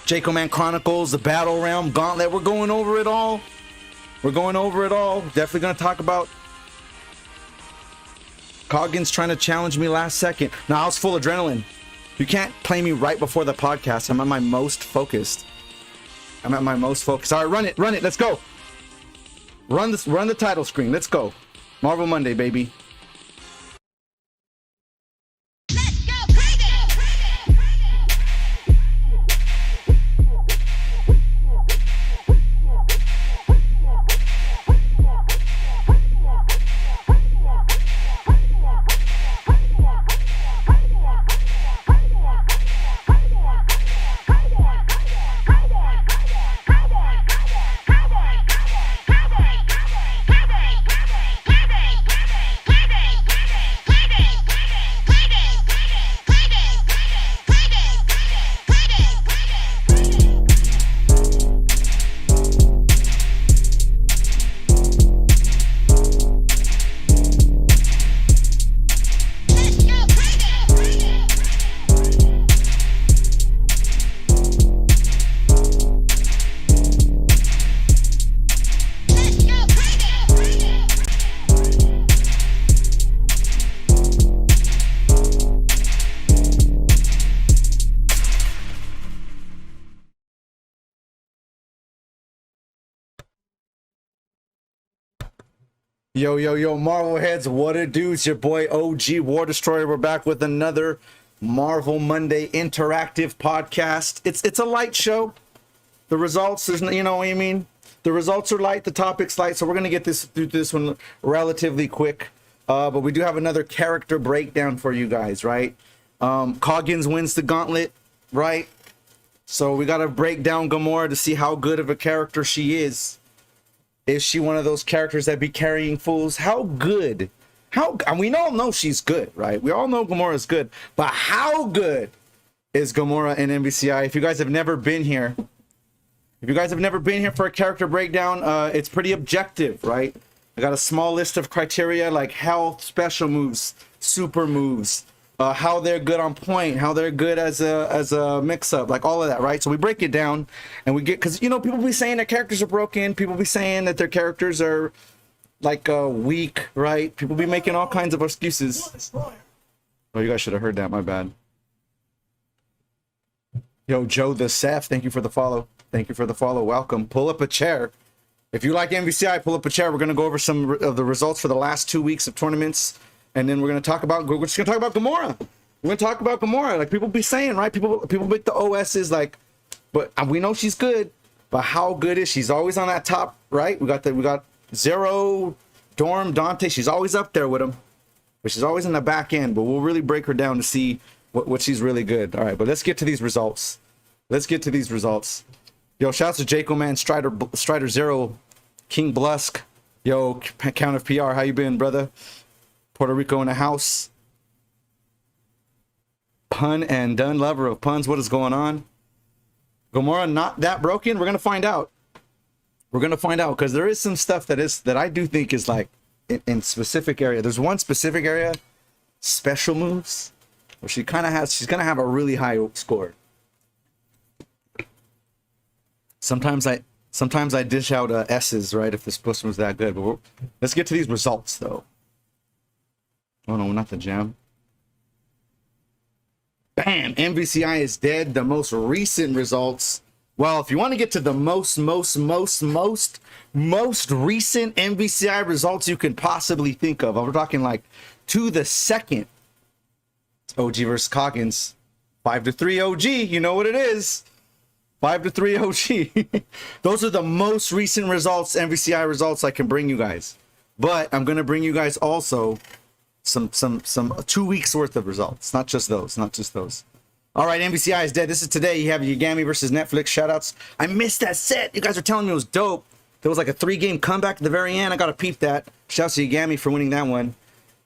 Jaco Man Chronicles, the Battle Realm, Gauntlet. We're going over it all. We're going over it all. Definitely going to talk about Coggins trying to challenge me last second. Now, I was full adrenaline. You can't play me right before the podcast. I'm at my most focused. All right, run it. Let's go. Run the title screen. Let's go. Marvel Monday, baby. Yo, Marvel heads, what it do? It's your boy OG War Destroyer. We're back with another Marvel Monday interactive podcast. It's a light show. The results, you know what I mean? The results are light, the topic's light, so we're gonna get through this one relatively quick. But we do have another character breakdown for you guys, right? Coggins wins the gauntlet, right? So we gotta break down Gamora to see how good of a character she is. Is she one of those characters that be carrying fools? How good? And we all know she's good, right? We all know Gamora is good, but how good is Gamora in MVCI? If you guys have never been here for a character breakdown, it's pretty objective, right? I got a small list of criteria like health, special moves, super moves, how they're good on point, how they're good as a mix-up, like all of that, right? So we break it down and we get, because you know, people be saying their characters are broken, people be saying that their characters are like weak, right? People be making all kinds of excuses. Oh, you guys should have heard that, my bad. Yo, Joe the Seth, thank you for the follow. Welcome. Pull up a chair. If you like MVCI, pull up a chair. We're going to go over some of the results for the last 2 weeks of tournaments. And then we're just going to talk about Gamora. We're going to talk about Gamora. Like people be saying, right? People make the OSs like, but we know she's good, but how good is she? She's always on that top, right? We got Zero, Dorm, Dante. She's always up there with them, but she's always in the back end. But we'll really break her down to see what she's really good. All right, but let's get to these results. Yo, shouts to Jaco Man, Strider Zero, King Blusk. Yo, Count of PR, how you been, brother? Puerto Rico in the house. Pun and Dun, lover of puns. What is going on? Gamora not that broken? We're gonna find out. Because there is some stuff that I do think is like in specific area. There's one specific area, special moves, where she's gonna have a really high score. Sometimes I dish out S's, right, if this push was that good. But let's get to these results though. Oh no, not the gem. Bam! MVCI is dead. The most recent results. Well, if you want to get to the most recent MVCI results you can possibly think of, we're talking like to the second. OG versus Coggins. 5-3 OG. You know what it is. 5-3 OG. Those are the most recent results, MVCI results I can bring you guys. But I'm gonna bring you guys also some 2 weeks worth of results, not just those. All right, MVCI is dead. This is today. You have Yagami versus Netflix. Shoutouts. I missed that set. You guys are telling me it was dope. There was like a 3-game comeback at the very end. I gotta peep that. Shouts to Yagami for winning that one.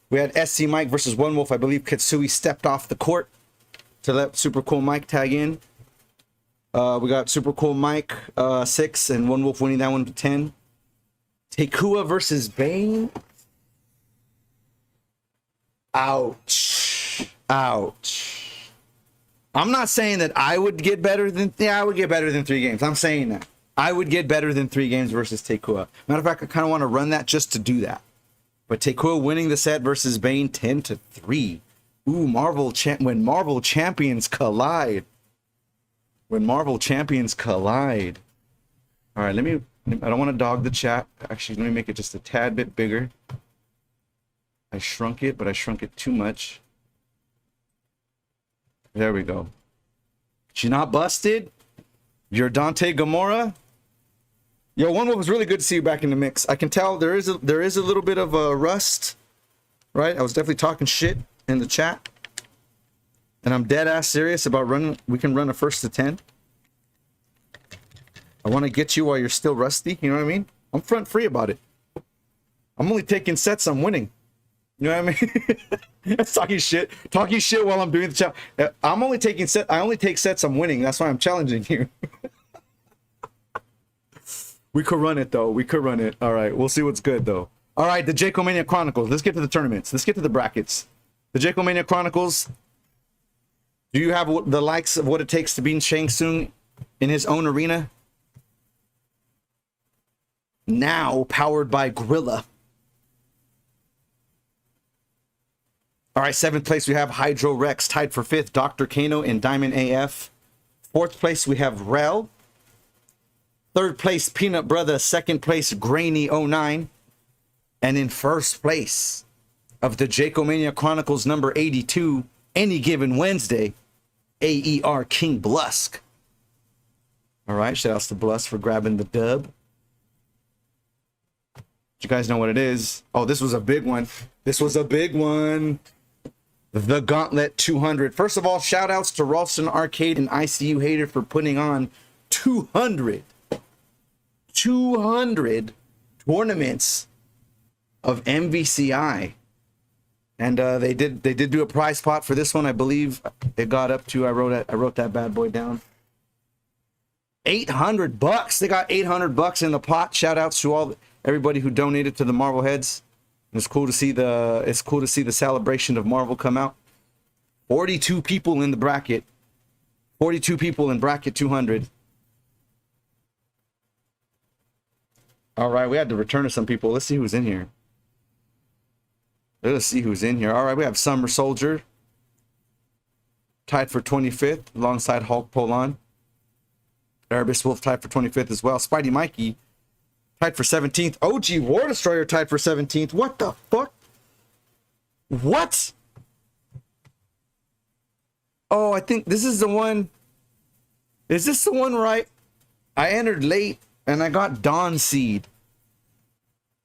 We had SC Mike versus One Wolf. I believe Kitsui stepped off the court to let Super Cool Mike tag in. We got Super Cool Mike 6 and One Wolf winning that one 10. Tekua versus Bane. Ouch. I'm not saying that I would get better than, yeah, I would get better than 3 games. I'm saying that. I would get better than 3 games versus Tekua. Matter of fact, I kind of want to run that just to do that. But Tekua winning the set versus Bane 10-3. Ooh, when Marvel champions collide. When Marvel champions collide. All right, I don't want to dog the chat. Actually, let me make it just a tad bit bigger. I shrunk it, but I shrunk it too much. There we go. She not busted. You're Dante Gamora. Yo, One was really good to see you back in the mix. I can tell there is a little bit of a rust, right? I was definitely talking shit in the chat, and I'm dead ass serious about running. We can run a 1st to 10. I want to get you while you're still rusty. You know what I mean? I'm front free about it. I'm only taking sets I'm winning. You know what I mean? That's talking shit. Talking shit while I'm doing the chat. I'm only taking set. I only take sets I'm winning. That's why I'm challenging you. We could run it though. We could run it. All right. We'll see what's good though. All right. The Jacomania Chronicles. Let's get to the tournaments. Let's get to the brackets. The Jacomania Chronicles. Do you have the likes of what it takes to beat Shang Tsung in his own arena? Now powered by Gorilla. All right, 7th place, we have Hydro Rex, tied for 5th, Dr. Kano and Diamond AF. 4th place, we have Rel. 3rd place, Peanut Brother. 2nd place, Grainy 09. And in 1st place of the Jacomania Chronicles number 82, Any Given Wednesday, AER King Blusk. All right, shout outs to Blusk for grabbing the dub. You guys know what it is. Oh, this was a big one. This was a big one. The Gauntlet 200. First of all, shout outs to Ralston Arcade and ICU Hater for putting on 200 tournaments of MVCI. And they did do a prize pot for this one. I believe it got up to, I wrote that bad boy down. $800. They got $800 in the pot. Shout outs to everybody who donated to the Marvel Heads. It's cool to see the celebration of Marvel come out. 42 people in the bracket. 42 people in bracket 200. All right, we had to return to some people. Let's see who's in here. Let's see who's in here. All right, we have Summer Soldier, tied for 25th, alongside Hulk Polon. Erebus Wolf tied for 25th as well. Spidey Mikey tied for 17th. OG War Destroyer tied for 17th. What the fuck? What? Oh, I think this is the one. Is this the one where I entered late and I got Dawn Seed?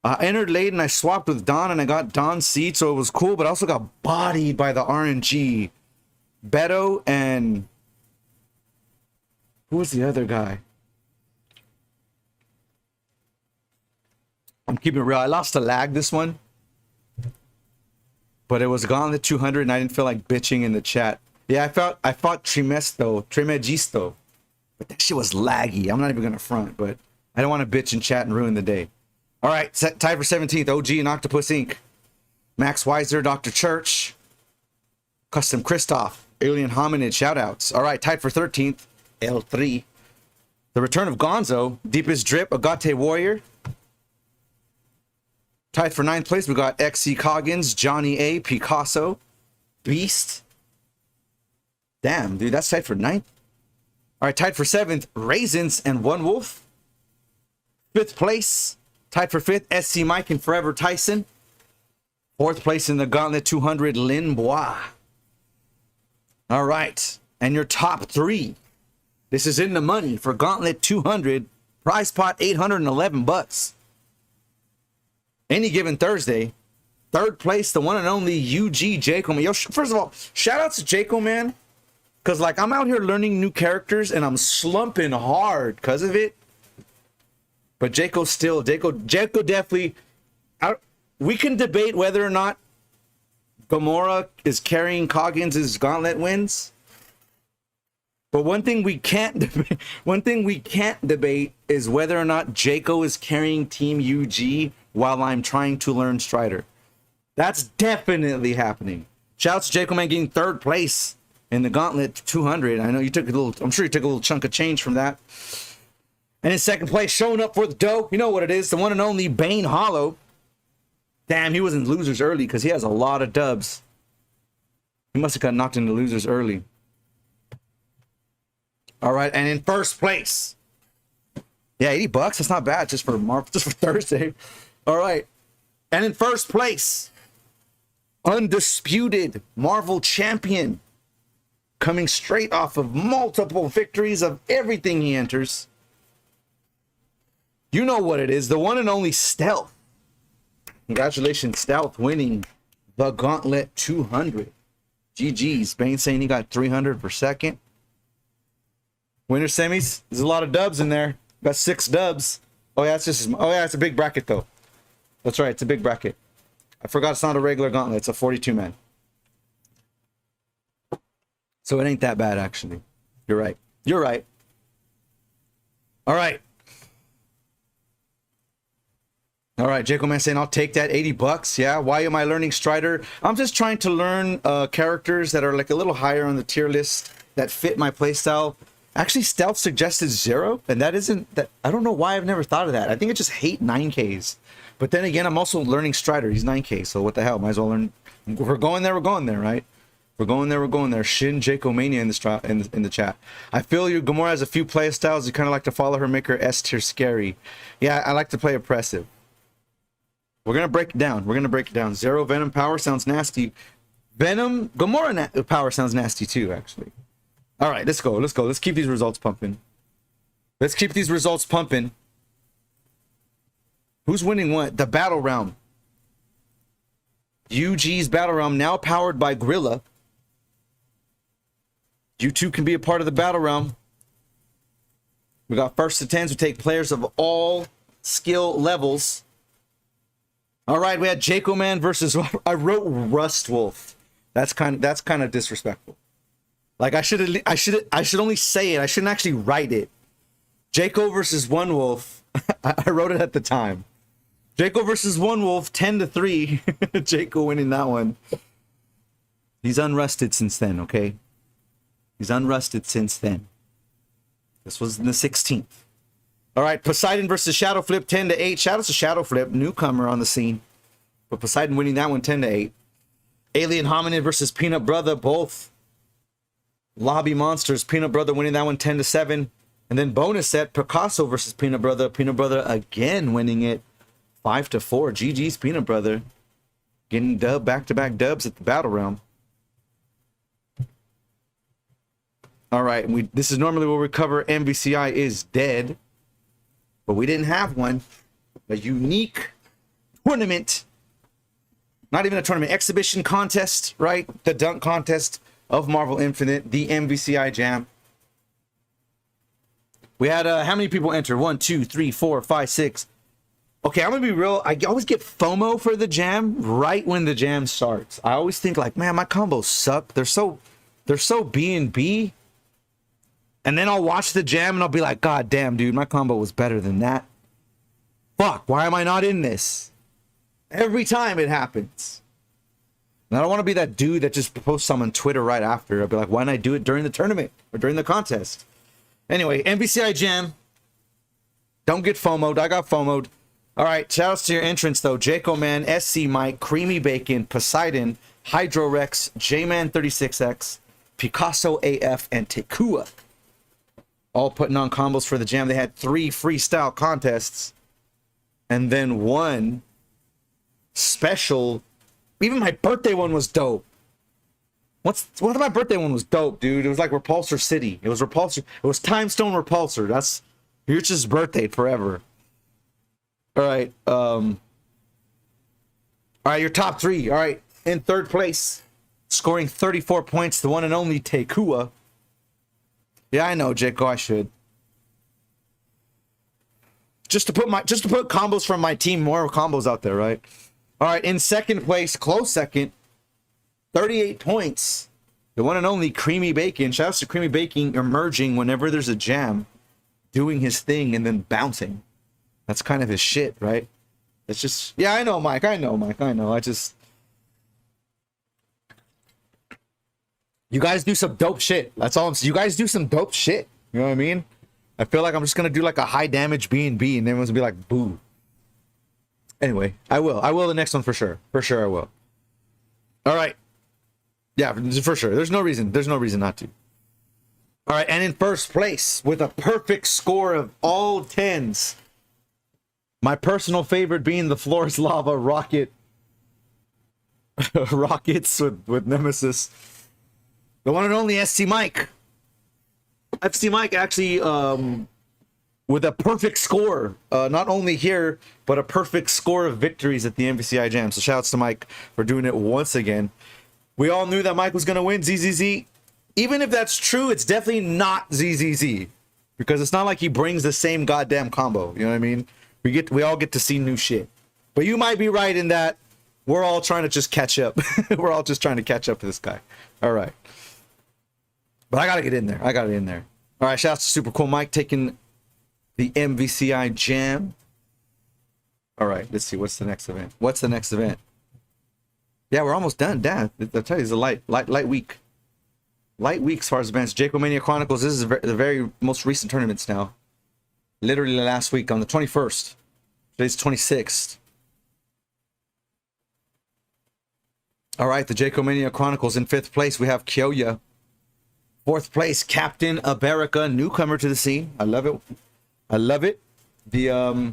I entered late and I swapped with Dawn and I got Dawn Seed, so it was cool, but I also got bodied by the RNG. Beto and... who was the other guy? I'm keeping it real. I lost a lag this one, but it was Gauntlet 200 and I didn't feel like bitching in the chat. Yeah, I fought Tremegisto, but that shit was laggy. I'm not even gonna front, but I don't want to bitch in chat and ruin the day. All right, tied for 17th, OG and Octopus Inc. Max Weiser, Dr. Church, Custom Christoph, Alien Hominid shoutouts. All right, tied for 13th, L3. The Return of Gonzo, Deepest Drip, Agate Warrior. Tied for 9th place, we got XC Coggins, Johnny A, Picasso, Beast. Damn, dude, that's tied for 9th. All right, tied for 7th, Raisins and One Wolf. 5th place, tied for 5th, SC Mike and Forever Tyson. 4th place in the Gauntlet 200, Lin Bois. All right, and your top 3. This is in the money for Gauntlet 200. Prize pot $811. Any Given Thursday. 3rd place, the one and only UG Jaco. Yo, first of all, shout out to Jaco, man. Because, like, I'm out here learning new characters and I'm slumping hard because of it. But Jaco definitely... we can debate whether or not Gamora is carrying Coggins' Gauntlet wins. But one thing we can't debate is whether or not Jaco is carrying Team UG while I'm trying to learn Strider. That's definitely happening. Shouts to Jaco, man, getting 3rd place in the Gauntlet 200. I know you took a little, I'm sure you took a little chunk of change from that. And in second place, showing up for the dough, you know what it is, the one and only Bane Hollow. Damn, he was in losers early because he has a lot of dubs. He must have got knocked into losers early. All right, and in first place, yeah, $80. That's not bad just for Thursday. All right, and in first place, undisputed Marvel champion, coming straight off of multiple victories of everything he enters. You know what it is, the one and only Stealth. Congratulations, Stealth, winning the Gauntlet 200. GG's. Bane saying he got 300 per second. Winner semis. There's a lot of dubs in there. Got 6 dubs. Oh yeah, it's a big bracket though. That's right, it's a big bracket. I forgot it's not a regular gauntlet. It's a 42-man. So it ain't that bad actually. You're right. You're right. All right. All right, Jacob Man saying, I'll take that, $80. Yeah, why am I learning Strider? I'm just trying to learn characters that are like a little higher on the tier list that fit my playstyle. Actually, Stealth suggested 0, and that isn't that. I don't know why I've never thought of that. I think I just hate 9Ks. But then again, I'm also learning Strider. He's 9K, so what the hell? Might as well learn. If we're going there, we're going there, right? We're going there, we're going there. Shin Jacomania in the chat. I feel you. Gamora has a few play styles. You kind of like to follow her, make her S tier scary. Yeah, I like to play oppressive. We're going to break it down. We're going to break it down. 0 Venom power sounds nasty. Venom Gamora power sounds nasty too, actually. All right, let's go. Let's go. Let's keep these results pumping. Let's keep these results pumping. Who's winning what? The battle realm. UG's battle realm now powered by Gorilla. You too can be a part of the battle realm. We got first to 10s. We take players of all skill levels. All right, we had Jaco Man versus I wrote Rust Wolf. That's kind of disrespectful. Like I should only say it. I shouldn't actually write it. Jaco versus One Wolf. I wrote it at the time. Jaco versus One Wolf, 10-3. Jaco winning that one. He's unrusted since then, okay? He's unrusted since then. This was in the 16th. All right, Poseidon versus Shadow Flip, 10-8. Shout out to Shadow Flip, newcomer on the scene. But Poseidon winning that one, 10-8. Alien Hominid versus Peanut Brother, both lobby monsters. Peanut Brother winning that one, 10-7. And then bonus set, Picasso versus Peanut Brother. Peanut Brother again winning it, 5-4. GG's Peanut Brother. Getting back-to-back dubs at the Battle Realm. All right, this is normally where we cover MVCI is dead. But we didn't have one. A unique tournament. Not even a tournament. Exhibition contest, right? The dunk contest of Marvel Infinite. The MVCI Jam. We had, how many people enter? 1, 2, 3, 4, 5, 6. Okay, I'm going to be real. I always get FOMO for the jam right when the jam starts. I always think like, man, my combos suck. They're so B&B. And then I'll watch the jam and I'll be like, God damn, dude, my combo was better than that. Fuck, why am I not in this? Every time it happens. And I don't want to be that dude that just posts some on Twitter right after. I'll be like, why didn't I do it during the tournament or during the contest? Anyway, MVCI Jam. Don't get FOMO'd. I got FOMO'd. All right, shoutouts to your entrance, though. Jaco Man, SC Mike, Creamy Bacon, Poseidon, Hydrorex, J-Man 36X, Picasso AF, and Tekua. All putting on combos for the jam. They had 3 freestyle contests. And then 1 special. Even my birthday one was dope. What if my birthday one was dope, dude? It was like Repulsor City. It was Repulsor. It was Time Stone Repulsor. That's Yuch's birthday forever. All right. All right, your top 3. All right. In third place, scoring 34 points, the one and only Tekua. Yeah, I know, Jaco, I should. Just to put combos from my team, more combos out there, right? All right, in second place, close second, 38 points. The one and only Creamy Bacon. Shout out to Creamy Bacon emerging whenever there's a jam, doing his thing and then bouncing. That's kind of his shit, right? It's just, yeah, I know, Mike. I know. You guys do some dope shit. That's all I'm saying. You guys do some dope shit. You know what I mean? I feel like I'm just gonna do like a high damage B&B and everyone's gonna be like, boo. Anyway, I will. I will the next one for sure. For sure I will. All right. Yeah, for sure. There's no reason. There's no reason not to. All right, and in first place with a perfect score of all 10s. My personal favorite being the Floor's Lava Rocket. Rockets with Nemesis. The one and only SC Mike. FC Mike actually with a perfect score, not only here, but a perfect score of victories at the MVCI Jam. So shout outs to Mike for doing it once again. We all knew that Mike was going to win ZZZ. Even if that's true, it's definitely not ZZZ. Because it's not like he brings the same goddamn combo. You know what I mean? We all get to see new shit. But you might be right in that we're all trying to just catch up. We're all just trying to catch up to this guy. All right. But I got to get in there. I got it in there. All right, shouts to Super Cool Mike taking the MVCI Jam. All right, let's see. What's the next event? What's the next event? Yeah, we're almost done. Damn, I'll tell you, it's a light week. Light week as far as events. Jacomania Chronicles, this is the very most recent tournaments now. Literally last week on the 21st. Today's 26th. All right, the Jacomania Chronicles in 5th place. We have Kyoya. 4th place, Captain America, newcomer to the scene. I love it. I love it. There's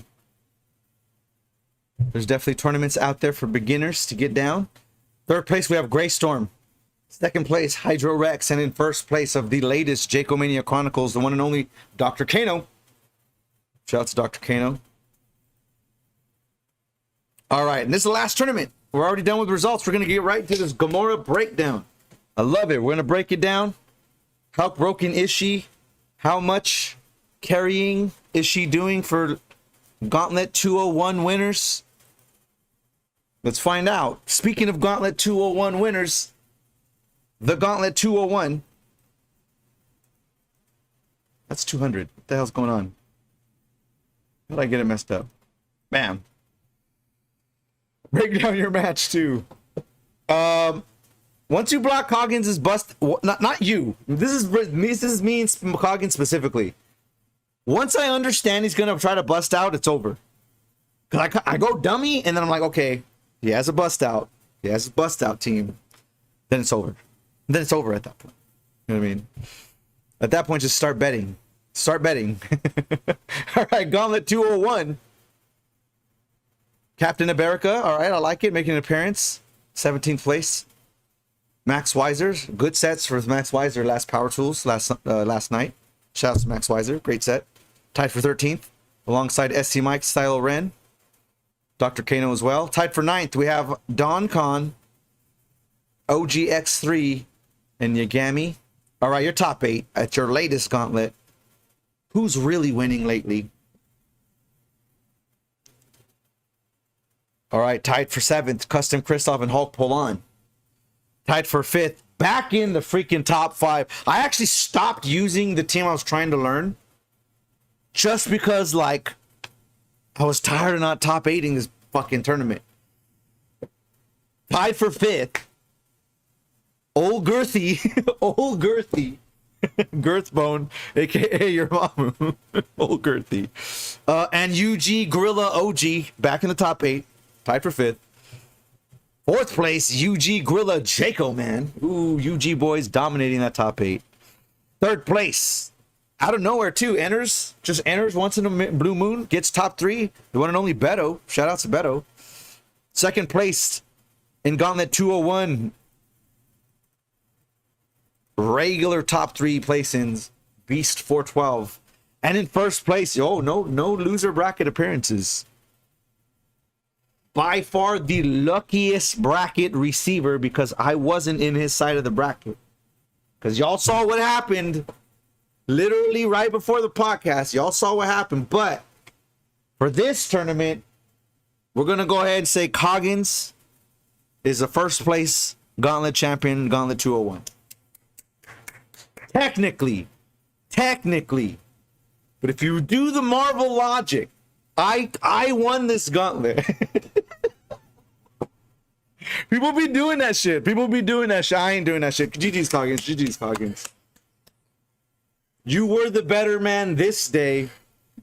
definitely tournaments out there for beginners to get down. 3rd place, we have Greystorm. 2nd place, Hydro Rex. And in 1st place of the latest Jacomania Chronicles, the one and only Dr. Kano. Shout out to Dr. Kano. All right, and this is the last tournament. We're already done with results. We're going to get right into this Gamora breakdown. I love it. We're going to break it down. How broken is she? How much carrying is she doing for Gauntlet 201 winners? Let's find out. Speaking of Gauntlet 201 winners, the Gauntlet 201. That's 200. What the hell's going on? How did I get it messed up? Bam. Break down your match too. Once you block Coggins' bust, not you. This is me and Coggins specifically. Once I understand he's gonna try to bust out, it's over. Cause I go dummy, and then I'm like, okay, he has a bust out. He has a bust out team. Then it's over. Then it's over at that point. You know what I mean? At that point, just start betting. Start betting. All right, Gauntlet 201. Captain America. All right, I like it. Making an appearance. 17th place. Max Weiser, good sets for Max Weiser last Power Tools last night. Shout out to Max Weiser, great set. Tied for 13th, alongside SC Mike, Stylo Ren, Dr. Kano as well. Tied for 9th, we have Don Khan, OGX3, and Yagami. All right, your top 8 at your latest gauntlet. Who's really winning lately? All right, tied for 7th, Custom Christoph and Hulk Polan. Tied for 5th, back in the freaking top 5. I actually stopped using the team I was trying to learn just because, like, I was tired of not top 8ing this fucking tournament. Tied for 5th, Old Girthy, Old Girthy, Girthbone, aka your mom, Old Girthy, and UG Gorilla OG back in the top 8, tied for 5th. 4th place, UG Gorilla Jaco, man. Ooh, UG boys dominating that top 8. 3rd place, out of nowhere too, just enters once in a blue moon, gets top 3. The one and only Beto. Shout out to Beto. 2nd place in Gauntlet 201. Regular top 3 place-ins, Beast 412. And in 1st place, no loser bracket appearances. By far the luckiest bracket receiver because I wasn't in his side of the bracket. Because y'all saw what happened literally right before the podcast. Y'all saw what happened. But for this tournament, we're going to go ahead and say Coggins is the 1st place Gauntlet champion, Gauntlet 201. Technically. But if you do the Marvel logic, I won this gauntlet. People be doing that shit. People be doing that shit. I ain't doing that shit. GG's Coggins. GG's Coggins. You were the better man this day,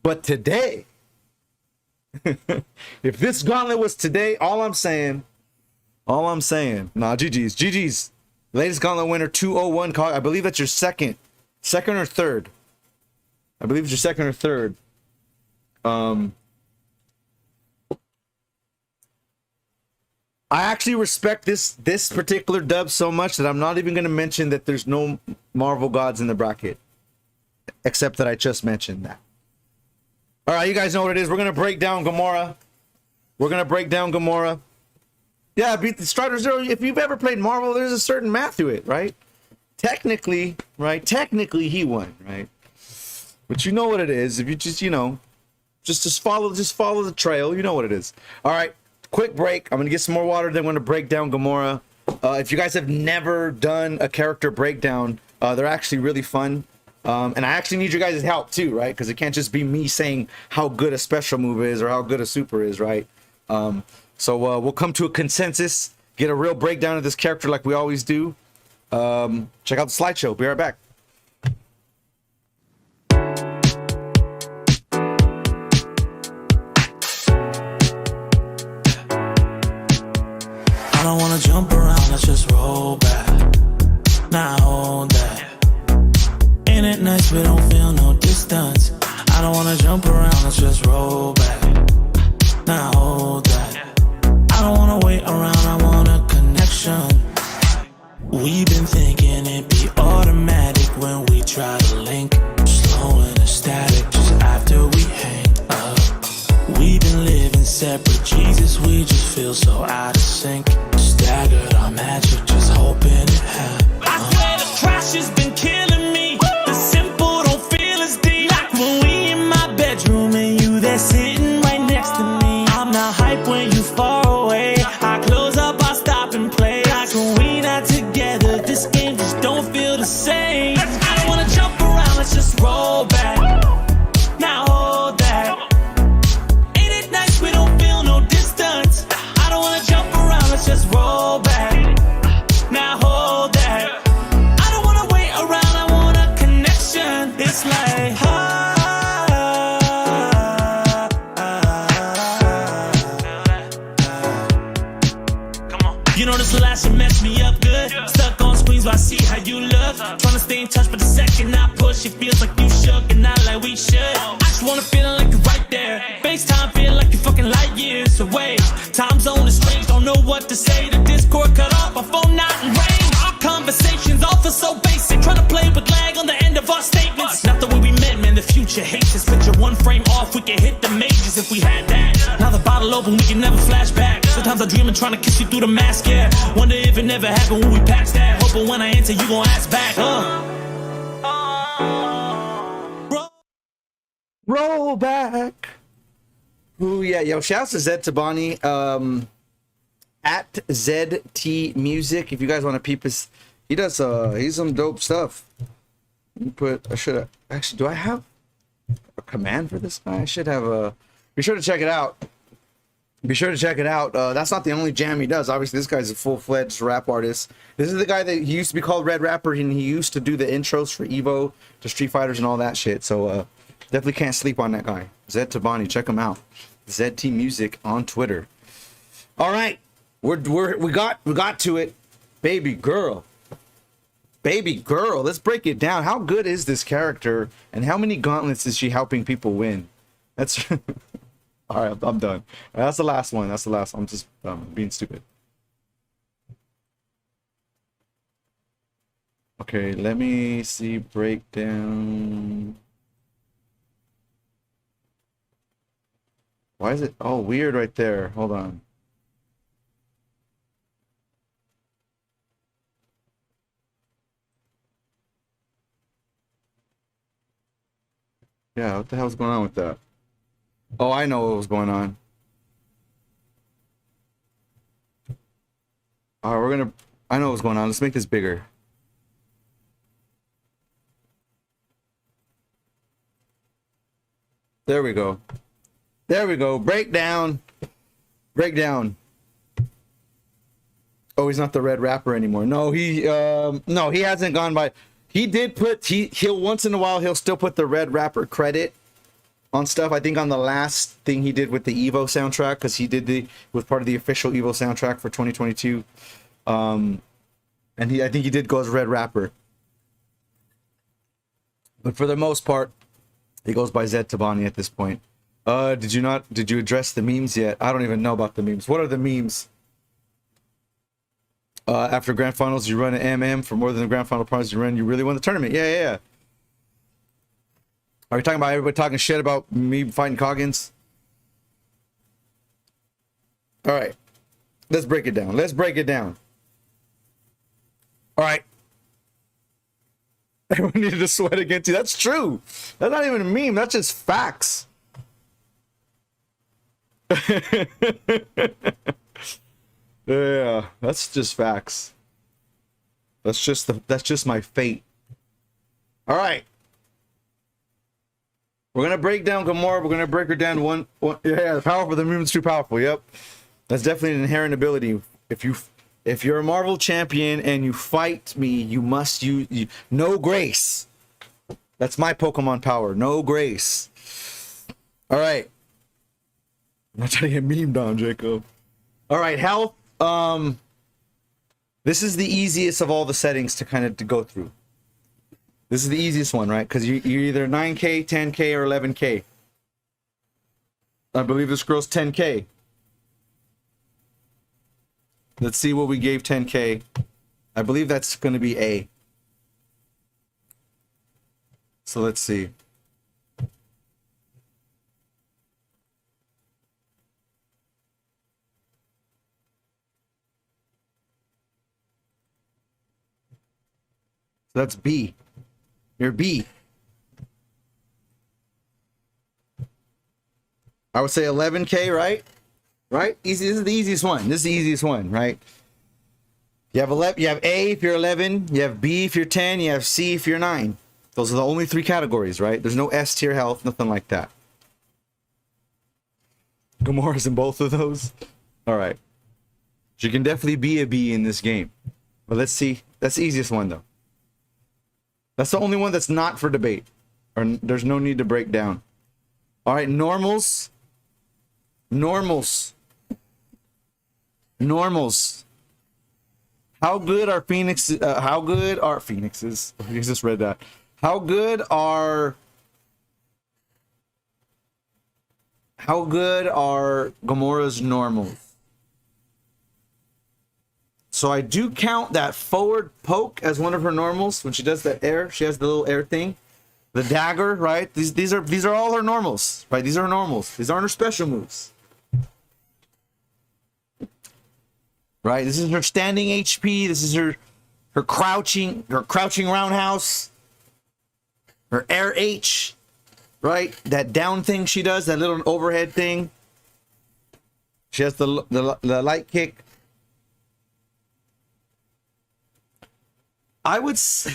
but today, if this gauntlet was today, all I'm saying, nah, GG's. Latest gauntlet winner, 201. I believe that's your second or third. I believe it's your second or third. I actually respect this particular dub so much that I'm not even going to mention that there's no Marvel gods in the bracket, except that I just mentioned that. All right, you guys know what it is. We're going to break down Gamora. Yeah, beat the Strider Zero. If you've ever played Marvel, there's a certain math to it, right? Technically, he won, right? But you know what it is. If you just, just follow the trail. You know what it is. All right. Quick break. I'm gonna get some more water. Then I'm gonna break down Gamora. If you guys have never done a character breakdown, they're actually really fun. And I actually need your guys' help too, right? Because it can't just be me saying how good a special move is or how good a super is, right? So we'll come to a consensus, get a real breakdown of this character like we always do. Check out the slideshow. Be right back. I don't wanna jump around, let's just roll back. Now hold that. Ain't it nice we don't feel no distance? I don't wanna jump around, let's just roll back. Now hold that. I don't wanna wait around, I want a connection. We've been thinking it'd be automatic when we try to link. Slow and static just after we hang up. We've been living separate, Jesus, we just feel so out of sync. Staggered our magic, just hoping it happens. I swear the crash has been killing me. The simple don't feel as deep. Like when we in my bedroom and you there sitting right next to me. I'm not hype when you far away. I close up, I stop and play. Like when we not together, this game just don't feel the same. I don't wanna jump around, let's just roll back. Now hold that. Ain't it nice we don't feel no distance? I don't wanna jump around, let's just roll back. Now hold that. I don't wanna wait around, I want a connection. It's like you know this last shit messed me up good. Stuck on screens while I see how you look. Tryna stay in touch, but the second I push, it feels like you shook and not like we should. I just wanna feel like you're right there. FaceTime feel like you're fucking light years away. Time zone is strange, don't know what to say. The Discord cut off, my phone not in range. Our conversations all feel so basic. Tryna play with lag on the end of our statements. Not the way we met, man, the future hates us. Picture one frame off, we could hit the majors if we had that. Now the bottle open, we can never flash back. Sometimes I dream of trying to kiss you through the mask, yeah. Wonder if it never happened when we patched that. Hoping when I answer, you gon' ask back, Roll back. Ooh, yeah, yo, shouts to Zed Tabani, at ZT Music. If you guys want to peep his, he's some dope stuff. Do I have a command for this guy? I should have a, be sure to check it out. That's not the only jam he does. Obviously, this guy's a full-fledged rap artist. This is the guy that he used to be called Red Rapper, and he used to do the intros for Evo, to Street Fighters, and all that shit. So definitely can't sleep on that guy. Zed Tabani, check him out. ZT Music on Twitter. All right, we got to it, baby girl. Let's break it down. How good is this character, and how many gauntlets is she helping people win? That's. All right, I'm done. That's the last one. I'm just being stupid. Okay, let me see breakdown. Why is it all weird right there? Hold on. Yeah, what the hell's going on with that? Oh, I know what was going on. All right, I know what's going on. Let's make this bigger. There we go. Breakdown. Oh, he's not the red rapper anymore. No, he hasn't gone by. He did put he'll once in a while he'll still put the red rapper credit on stuff. I think on the last thing he did with the Evo soundtrack, because he was part of the official Evo soundtrack for 2022. And I think he did go as red rapper. But for the most part, he goes by Zed Tabani at this point. Did you address the memes yet? I don't even know about the memes. What are the memes? After grand finals, you run an MM for more than the grand final prize you run. You really won the tournament. Yeah. Are we talking about everybody talking shit about me fighting Coggins? All right. Let's break it down. All right. Everyone needed to sweat against you. That's true. That's not even a meme. That's just facts. Yeah, that's just facts. That's just my fate. All right. We're gonna break down Gamora. We're gonna break her down one. Yeah, powerful. The movement's too powerful. Yep, that's definitely an inherent ability. If you're a Marvel champion and you fight me, you must use no grace. That's my Pokemon power. No grace. All right. I'm not trying to get memed on, Jacob. All right, health. This is the easiest of all the settings to kind of to go through. This is the easiest one, right? Because you're either 9K, 10K, or 11K. I believe this girl's 10K. Let's see what we gave 10K. I believe that's going to be A. So let's see. So that's B. You're B. I would say 11K, right? Right? Easy. This is the easiest one. Right? You have 11. You have A if you're 11. You have B if you're 10. You have C if you're 9. Those are the only 3 categories, right? There's no S tier health, nothing like that. Gamora's in both of those. All right. You can definitely be a B in this game. But let's see. That's the easiest one, though. That's the only one that's not for debate. Or there's no need to break down. All right, normals. How good are Phoenixes? You just read that. How good are Gamora's normals? So I do count that forward poke as one of her normals when she does that air. She has the little air thing, the dagger, right? These are all her normals, right? These are her normals. These aren't her special moves, right? This is her standing HP. This is her crouching roundhouse, her air H, right? That down thing she does, that little overhead thing. She has the light kick. I would say,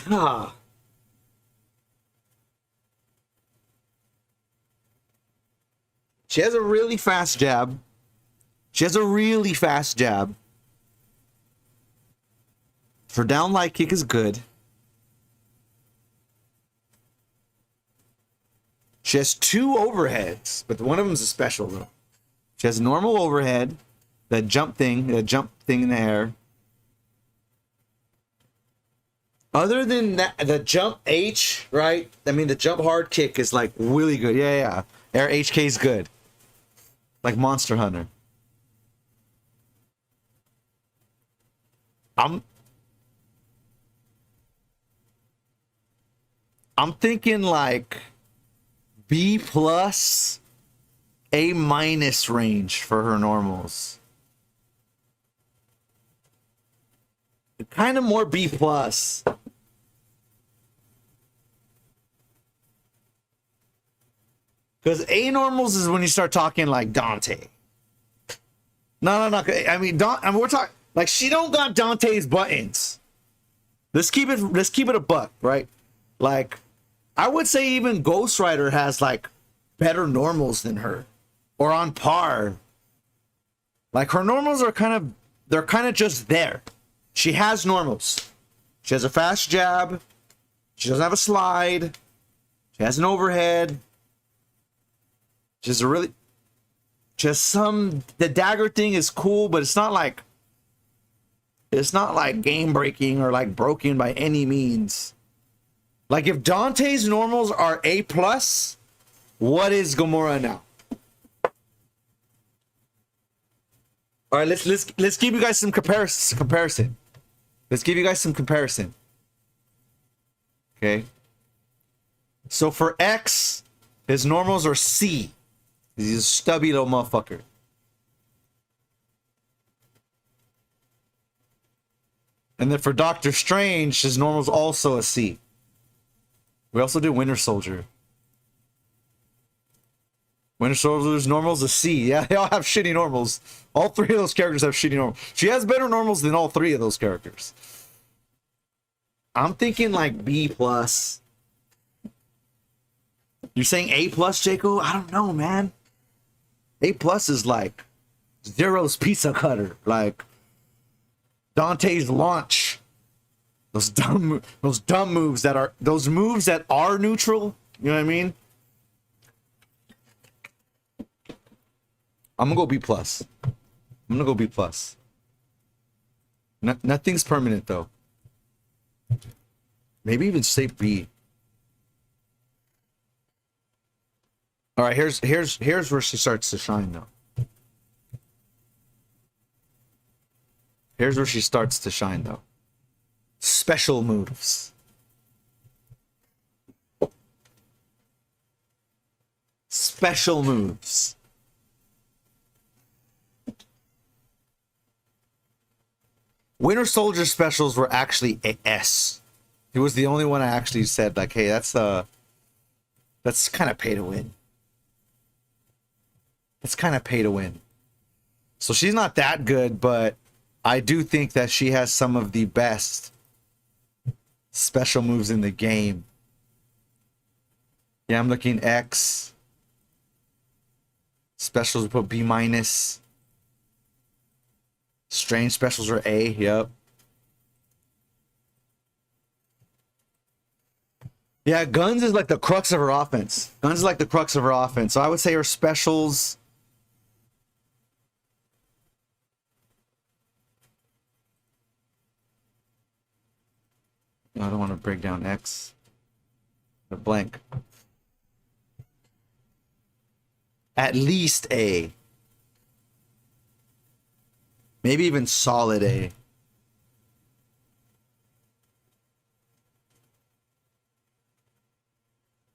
she has a really fast jab. Her down light kick is good. She has 2 overheads, but one of them is a special though. She has a normal overhead, that jump thing in the air. Other than that, the jump H, right? I mean, the jump hard kick is like really good. Yeah. Air HK is good. Like Monster Hunter. I'm thinking like B plus, A minus range for her normals. Kind of more B plus. Because A normals is when you start talking like Dante. No. I mean, we're talking like she don't got Dante's buttons. Let's keep it a buck, right? Like, I would say even Ghost Rider has like better normals than her, or on par. Like her normals are kind of just there. She has normals. She has a fast jab. She doesn't have a slide. She has an overhead. She's a really... Just some... The dagger thing is cool, but it's not like... It's not like game-breaking or like broken by any means. Like if Dante's normals are A+, what is Gamora now? All right, let's give you guys some comparison. Let's give you guys some comparison. Okay. So for X, his normals are C. He's a stubby little motherfucker. And then for Doctor Strange, his normal's also a C. We also do Winter Soldier. Winter Soldier's normal's a C. Yeah, they all have shitty normals. All three of those characters have shitty normals. She has better normals than all three of those characters. I'm thinking like B+. You're saying A+, Jaco? I don't know, man. A+ is like Zero's pizza cutter. Like Dante's launch. Those dumb moves that are... Those moves that are neutral. You know what I mean? I'm gonna go B+. I'm gonna go B+. Nothing's permanent though. Maybe even say B. All right, here's where she starts to shine though. Here's where she starts to shine though. Special moves. Special moves. Winter Soldier specials were actually a S. He was the only one I actually said like, hey, that's kind of pay to win. That's kind of pay to win. So she's not that good, but I do think that she has some of the best special moves in the game. Yeah, I'm looking X. Specials we put B-. Strange specials are A, yep. Yeah, Guns is like the crux of her offense. Guns is like the crux of her offense. So I would say her specials... I don't want to break down X. A blank. At least A. Maybe even solid A.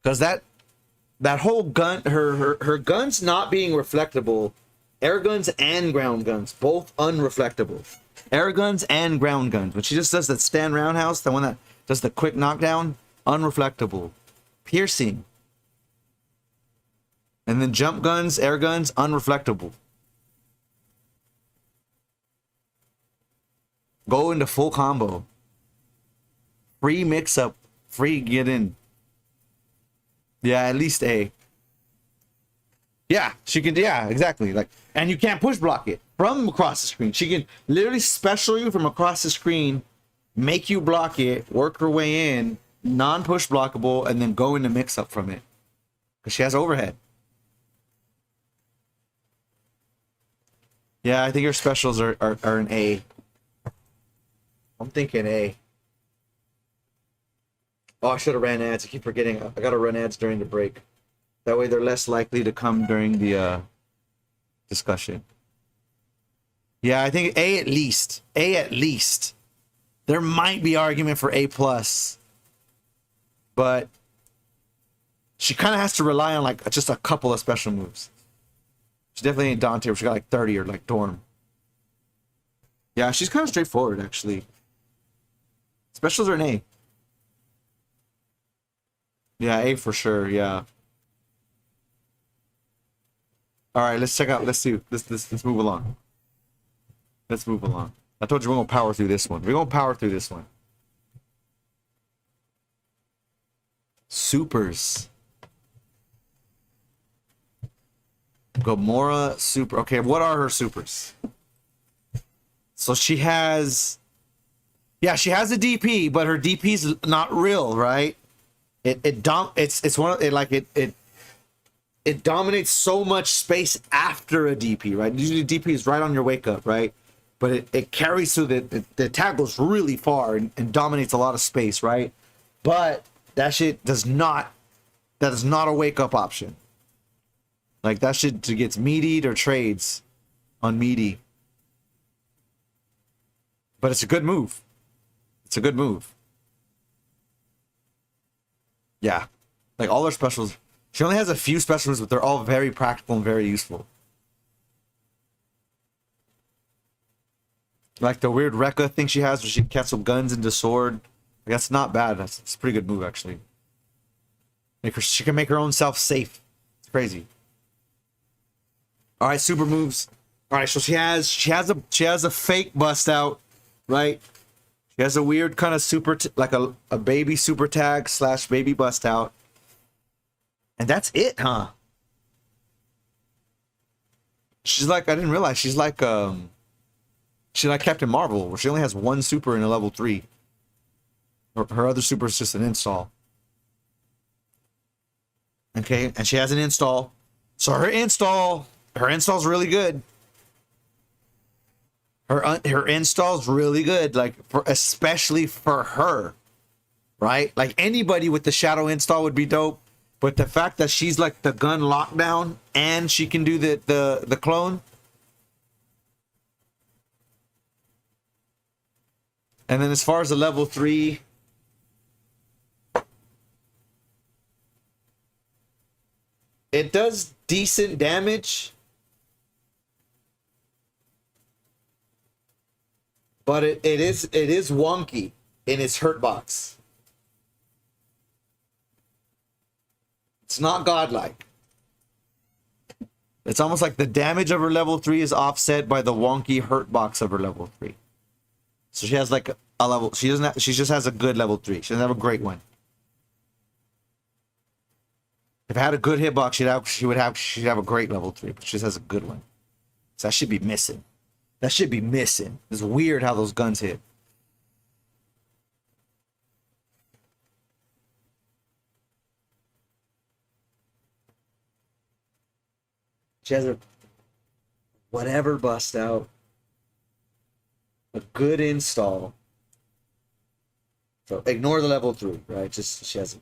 Because that whole gun, her guns not being reflectable, air guns and ground guns, both unreflectable. Air guns and ground guns. When she just does that stand roundhouse, the one that does the quick knockdown, unreflectable. Piercing. And then jump guns, air guns, unreflectable. Go into full combo. Free mix up. Free get in. Yeah, at least A. Yeah, she can. Yeah, exactly. Like, and you can't push block it from across the screen. She can literally special you from across the screen, make you block it, work her way in, non-push blockable, and then go into mix up from it. Because she has overhead. Yeah, I think her specials are an A. I'm thinking A. Oh, I should have ran ads. I keep forgetting. I gotta run ads during the break. That way they're less likely to come during the discussion. Yeah, I think A at least. A at least. There might be argument for A+. But she kind of has to rely on like just a couple of special moves. She definitely ain't Dante. She got like 30 or like Dorm. Yeah, she's kind of straightforward actually. Specials are an A. Yeah, A for sure. Yeah. All right, let's check out. Let's move along. Let's move along. I told you we're gonna power through this one. We're gonna power through this one. Supers. Gamora super. Okay, what are her supers? So she has Yeah, she has a DP, but her DP is not real, right? It's one of it like it dominates so much space after a DP, right? Usually DP is right on your wake up, right? But it carries through the attack goes really far and dominates a lot of space, right? But that shit does not, that is not a wake up option. Like that shit gets meatied or trades on meaty. But it's a good move. It's a good move. Yeah. Like all her specials. She only has a few specials, but they're all very practical and very useful. Like the weird Rekka thing she has where she can cancel guns into sword. Like, that's not bad. That's a pretty good move, actually. She can make her own self safe. It's crazy. All right, super moves. All right, so she has a fake bust out, right? She has a weird kind of super, like a baby super tag / baby bust out. And that's it, huh? She's like, I didn't realize she's like Captain Marvel, where she only has one super in a level 3. Her other super is just an install. Okay, and she has an install. So her install's really good. Her install's really good, like especially for her, right? Like anybody with the shadow install would be dope, but the fact that she's like the gun lockdown and she can do the clone. And then as far as the level 3, it does decent damage, but it is wonky in its hurt box. It's not godlike. It's almost like the damage of her level 3 is offset by the wonky hurt box of her level 3. So she has like a level. She just has a good level 3. She doesn't have a great one. If I had a good hitbox, she'd have a great level 3, but she just has a good one. So that should be missing. That should be missing. It's weird how those guns hit. She has a whatever bust out. A good install. So ignore the level 3, right? Just she has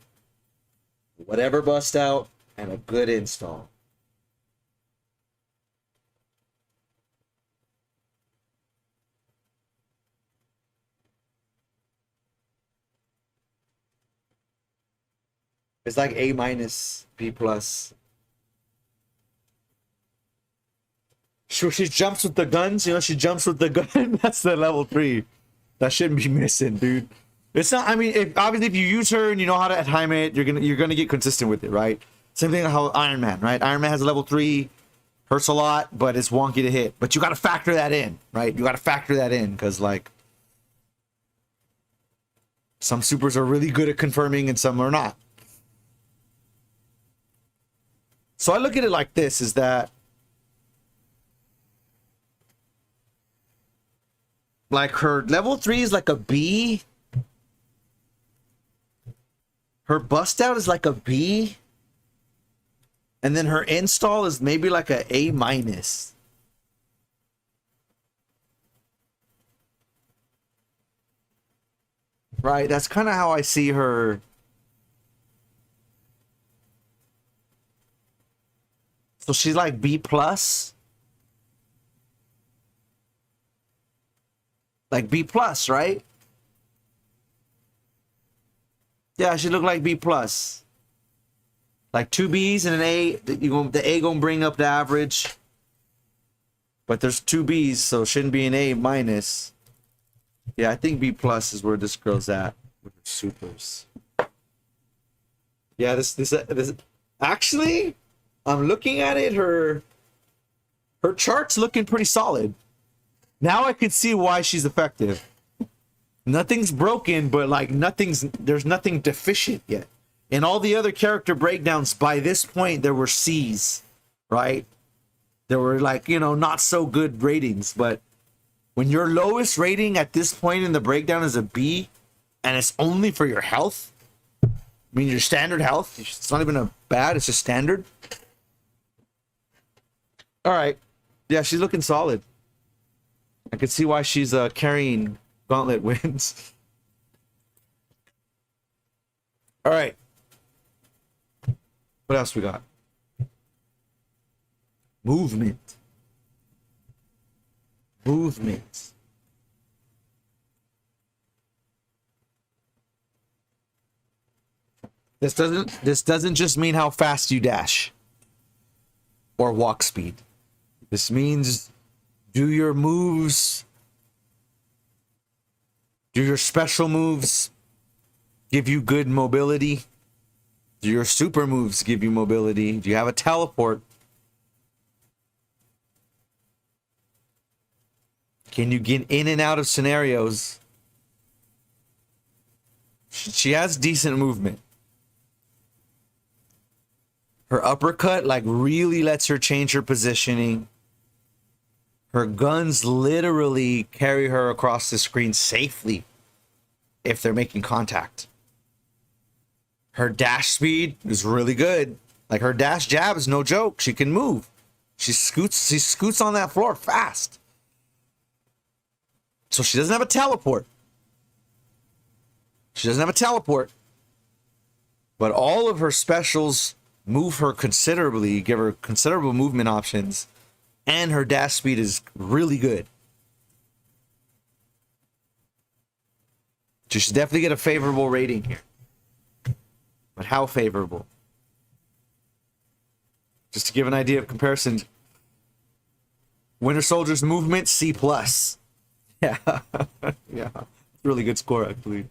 whatever bust out and a good install. It's like A-, B+. She jumps with the guns, you know, she jumps with the gun. That's the level 3. That shouldn't be missing, dude. It's not, I mean, obviously if you use her and you know how to time it, you're gonna get consistent with it, right? Same thing like how Iron Man, right? Iron Man has a level 3, hurts a lot, but it's wonky to hit. But you gotta factor that in, right? You gotta factor that in, because like some supers are really good at confirming and some are not. So I look at it like this, is that like her level 3 is like a B. Her bust out is like a B. And then her install is maybe like a A-. Right? That's kind of how I see her. So she's like B+. Like B+, right? Yeah, she look like B+. Like 2 B's and an A. The A gonna bring up the average. But there's 2 B's, so it shouldn't be an A-. Yeah, I think B+ is where this girl's at with her supers. Yeah, this actually, I'm looking at it. Her chart's looking pretty solid. Now I can see why she's effective. Nothing's broken, but like there's nothing deficient yet. In all the other character breakdowns, by this point, there were C's, right? There were like, you know, not so good ratings, but When your lowest rating at this point in the breakdown is a B, and it's only for your health, I mean your standard health, it's not even a bad, it's just standard. All right. Yeah, she's looking solid. I can see why she's carrying gauntlet wins. All right. What else we got? Movement. Movement. This doesn't just mean how fast you dash or walk speed. This means do your moves, do your special moves give you good mobility? Do your super moves give you mobility? Do you have a teleport? Can you get in and out of scenarios? She has decent movement. Her uppercut like really lets her change her positioning. Her guns literally carry her across the screen safely if they're making contact. Her dash speed is really good. Like her dash jab is no joke. She can move. She scoots on that floor fast. So she doesn't have a teleport. But all of her specials move her considerably, give her considerable movement options, and her dash speed is really good. She should definitely get a favorable rating here. But how favorable? Just to give an idea of comparison, Winter Soldier's movement, C+. Yeah. Yeah. Really good score, actually.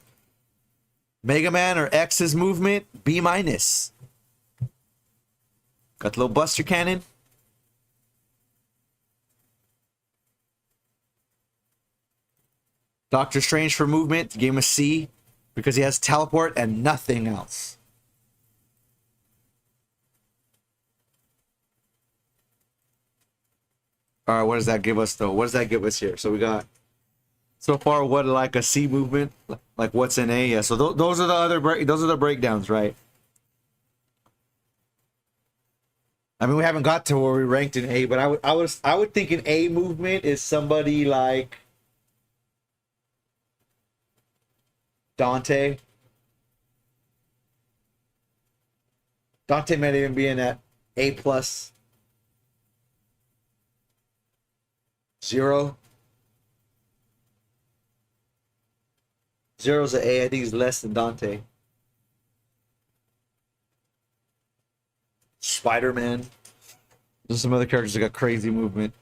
Mega Man or X's movement, B-. Got the little Buster Cannon. Doctor Strange for movement, gave him a C because he has teleport and nothing else. All right, what does that give us though? What does that give us here? So we got so far what, like a C movement, like what's an A? Yeah. So those are the other those are the breakdowns, right? I mean, we haven't got to where we ranked in A, but I would think an A movement is somebody like Dante. Dante might even be in at A+. Zero. Zero's an A. I think he's less than Dante. Spider-Man. There's some other characters that got crazy movement.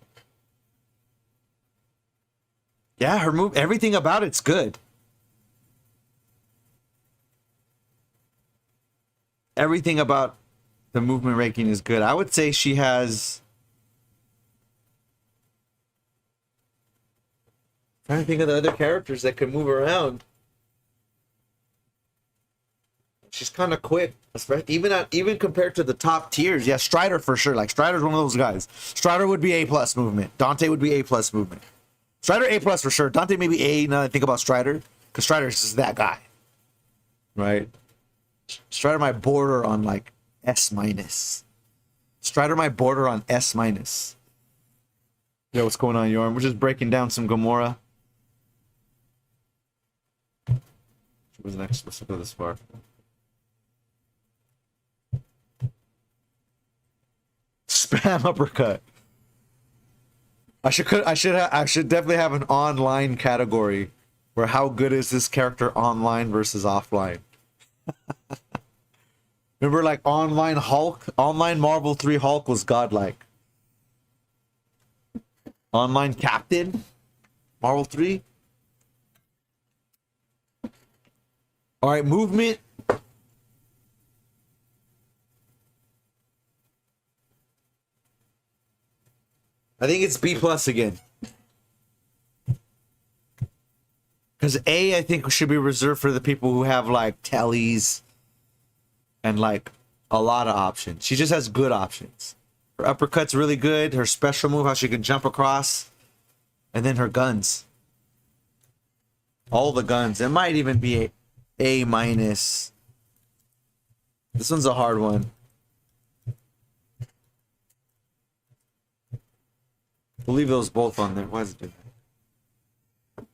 Yeah, her move, everything about it's good. Everything about the movement ranking is good. I would say she has... I'm trying to think of the other characters that can move around. She's kind of quick, even compared to the top tiers. Yeah, Strider for sure. Like Strider's one of those guys. Strider would be A+ movement. Dante would be A+ movement. Strider A+ for sure. Dante maybe A. Now that I think about Strider, because Strider's just that guy, right? Strider might border on like S-. Strider might border on S-. Yo, what's going on, Yorm? We're just breaking down some Gamora. What's next? Let's go this far. Spam uppercut. I should definitely have an online category where how good is this character online versus offline. Remember, like online Hulk, online Marvel 3 Hulk was godlike. Online Captain Marvel 3. All right, movement. I think it's B+ again. Because A, I think, should be reserved for the people who have like tellies and like a lot of options. She just has good options. Her uppercut's really good. Her special move, how she can jump across. And then her guns. All the guns. It might even be A minus. This one's a hard one. We'll leave those both on there. Why is it doing that?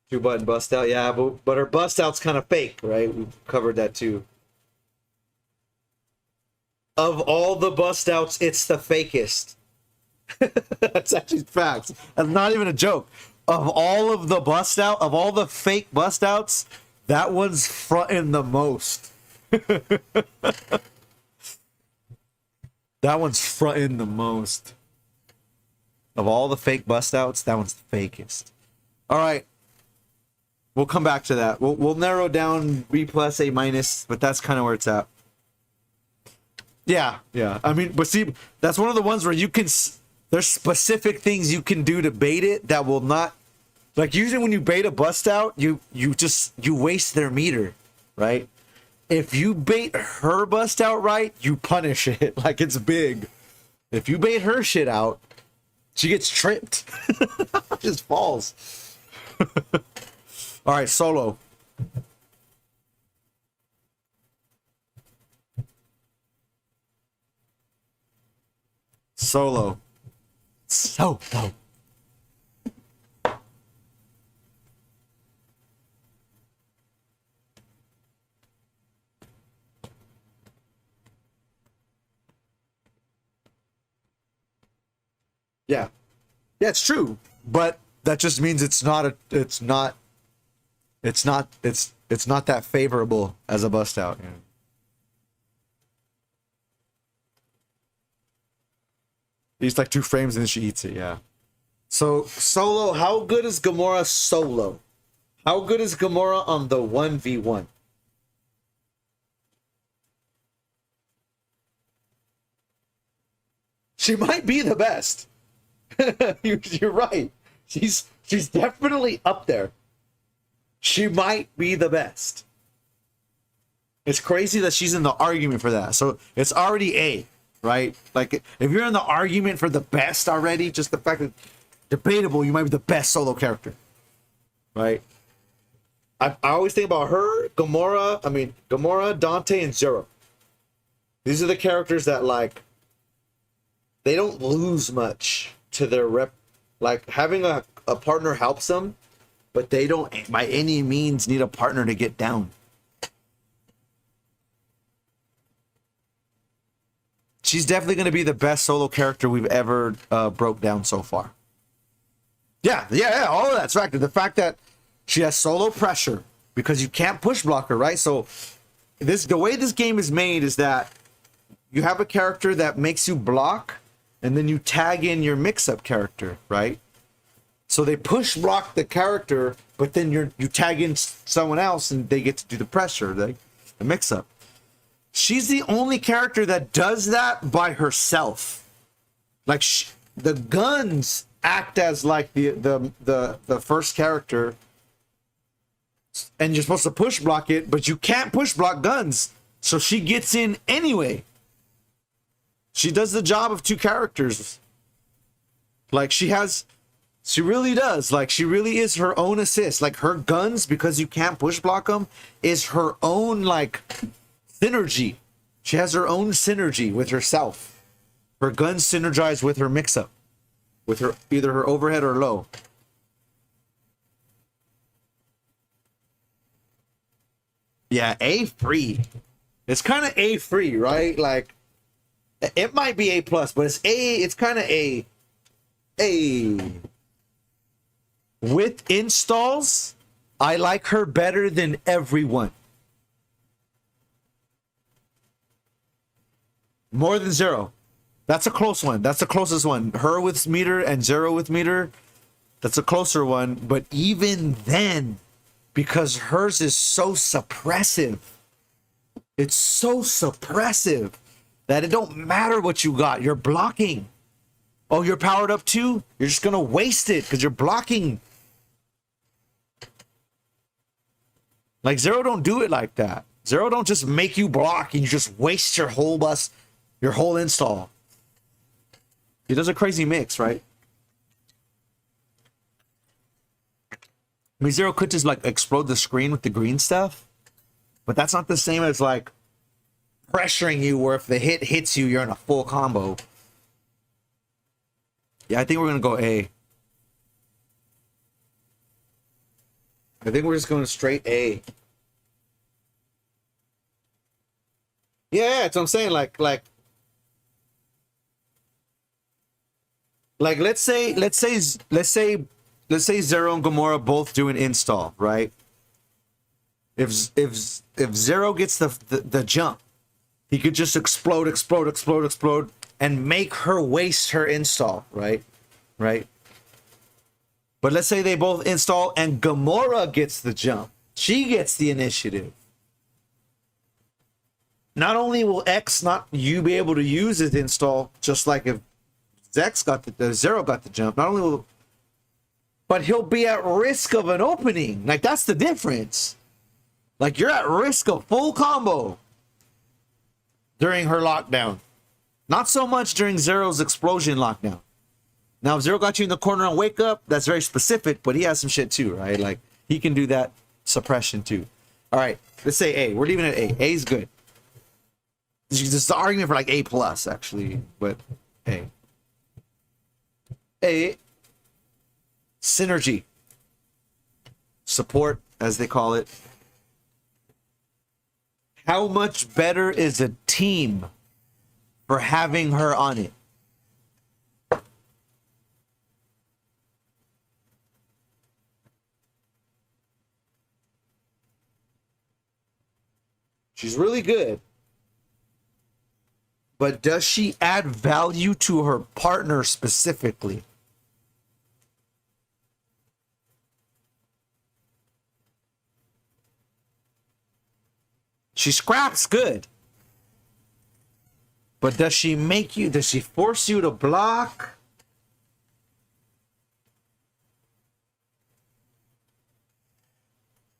Two button bust out, yeah, but her bust out's kind of fake, right? We've covered that too. Of all the bust outs, it's the fakest. That's actually facts. That's not even a joke. Of all of the bust out, of all the fake bust outs, that one's fronting the most. That one's fronting the most. Of all the fake bust outs, that one's the fakest. All right. We'll come back to that. We'll narrow down B plus, A minus, but that's kind of where it's at. Yeah. I mean, but see, that's one of the ones where you can. There's specific things you can do to bait it that will not. Like usually when you bait a bust out, you waste their meter, right? If you bait her bust out right, you punish it like it's big. If you bait her shit out, she gets tripped. Just falls. All right, Solo. Solo. Yeah, it's true, but that just means it's not that favorable as a bust out. Yeah. He's like 2 frames and then she eats it. Yeah. So Solo, how good is Gamora solo? How good is Gamora on the 1v1? She might be the best. You're right. She's definitely up there. She might be the best. It's crazy that she's in the argument for that. So it's already A, right? Like if you're in the argument for the best already, just the fact that debatable, you might be the best solo character, right? I always think about her, Gamora, Dante, and Zero. These are the characters that like they don't lose much to their rep. Like having a partner helps them, but they don't by any means need a partner to get down. She's definitely going to be the best solo character we've ever broke down so far. Yeah, all of that's factor. The fact that she has solo pressure because you can't push block her, right? So the way this game is made is that you have a character that makes you block, and then you tag in your mix-up character, right? So they push block the character, but then you tag in someone else, and they get to do the pressure, the mix-up. She's the only character that does that by herself. Like the guns act as like the first character, and you're supposed to push block it, but you can't push block guns, so she gets in anyway. She does the job of 2 characters. Like she really does. Like she really is her own assist. Like her guns, because you can't push block them, is her own like synergy. She has her own synergy with herself. Her guns synergize with her mix-up, with her either her overhead or low. Yeah, A free. It's kind of A free, right? Like it might be A plus, but it's A. It's kind of A. With installs, I like her better than everyone. More than Zero. That's a close one. That's the closest one. Her with meter and Zero with meter. That's a closer one. But even then, because hers is so suppressive, it's so suppressive that it don't matter what you got. You're blocking. Oh, you're powered up too? You're just going to waste it because you're blocking. Like Zero don't do it like that. Zero don't just make you block and you just waste your whole your whole install. He does a crazy mix, right? I mean, Zero could just like explode the screen with the green stuff, but that's not the same as like pressuring you where if the hit hits you, you're in a full combo. Yeah, I think we're gonna go A. I think we're just going straight A. Yeah, that's what I'm saying. Like let's say Zero and Gamora both do an install, right? If Zero gets the jump, he could just explode, and make her waste her install, right? Right. But let's say they both install and Gamora gets the jump. She gets the initiative. Not only will X not you be able to use his install, just like if Zex got the Zero got the jump, not only will, but he'll be at risk of an opening. Like, that's the difference. Like, you're at risk of full combo during her lockdown. Not so much during Zero's explosion lockdown. Now, if Zero got you in the corner and wake up, that's very specific, but he has some shit too, right? Like, he can do that suppression too. All right, let's say A. We're leaving it at A. A is good. This is the argument for like A plus, actually, but A. A. Synergy. Support, as they call it. How much better is a team for having her on it? She's really good. But does she add value to her partner specifically? She scraps good. But does she force you to block?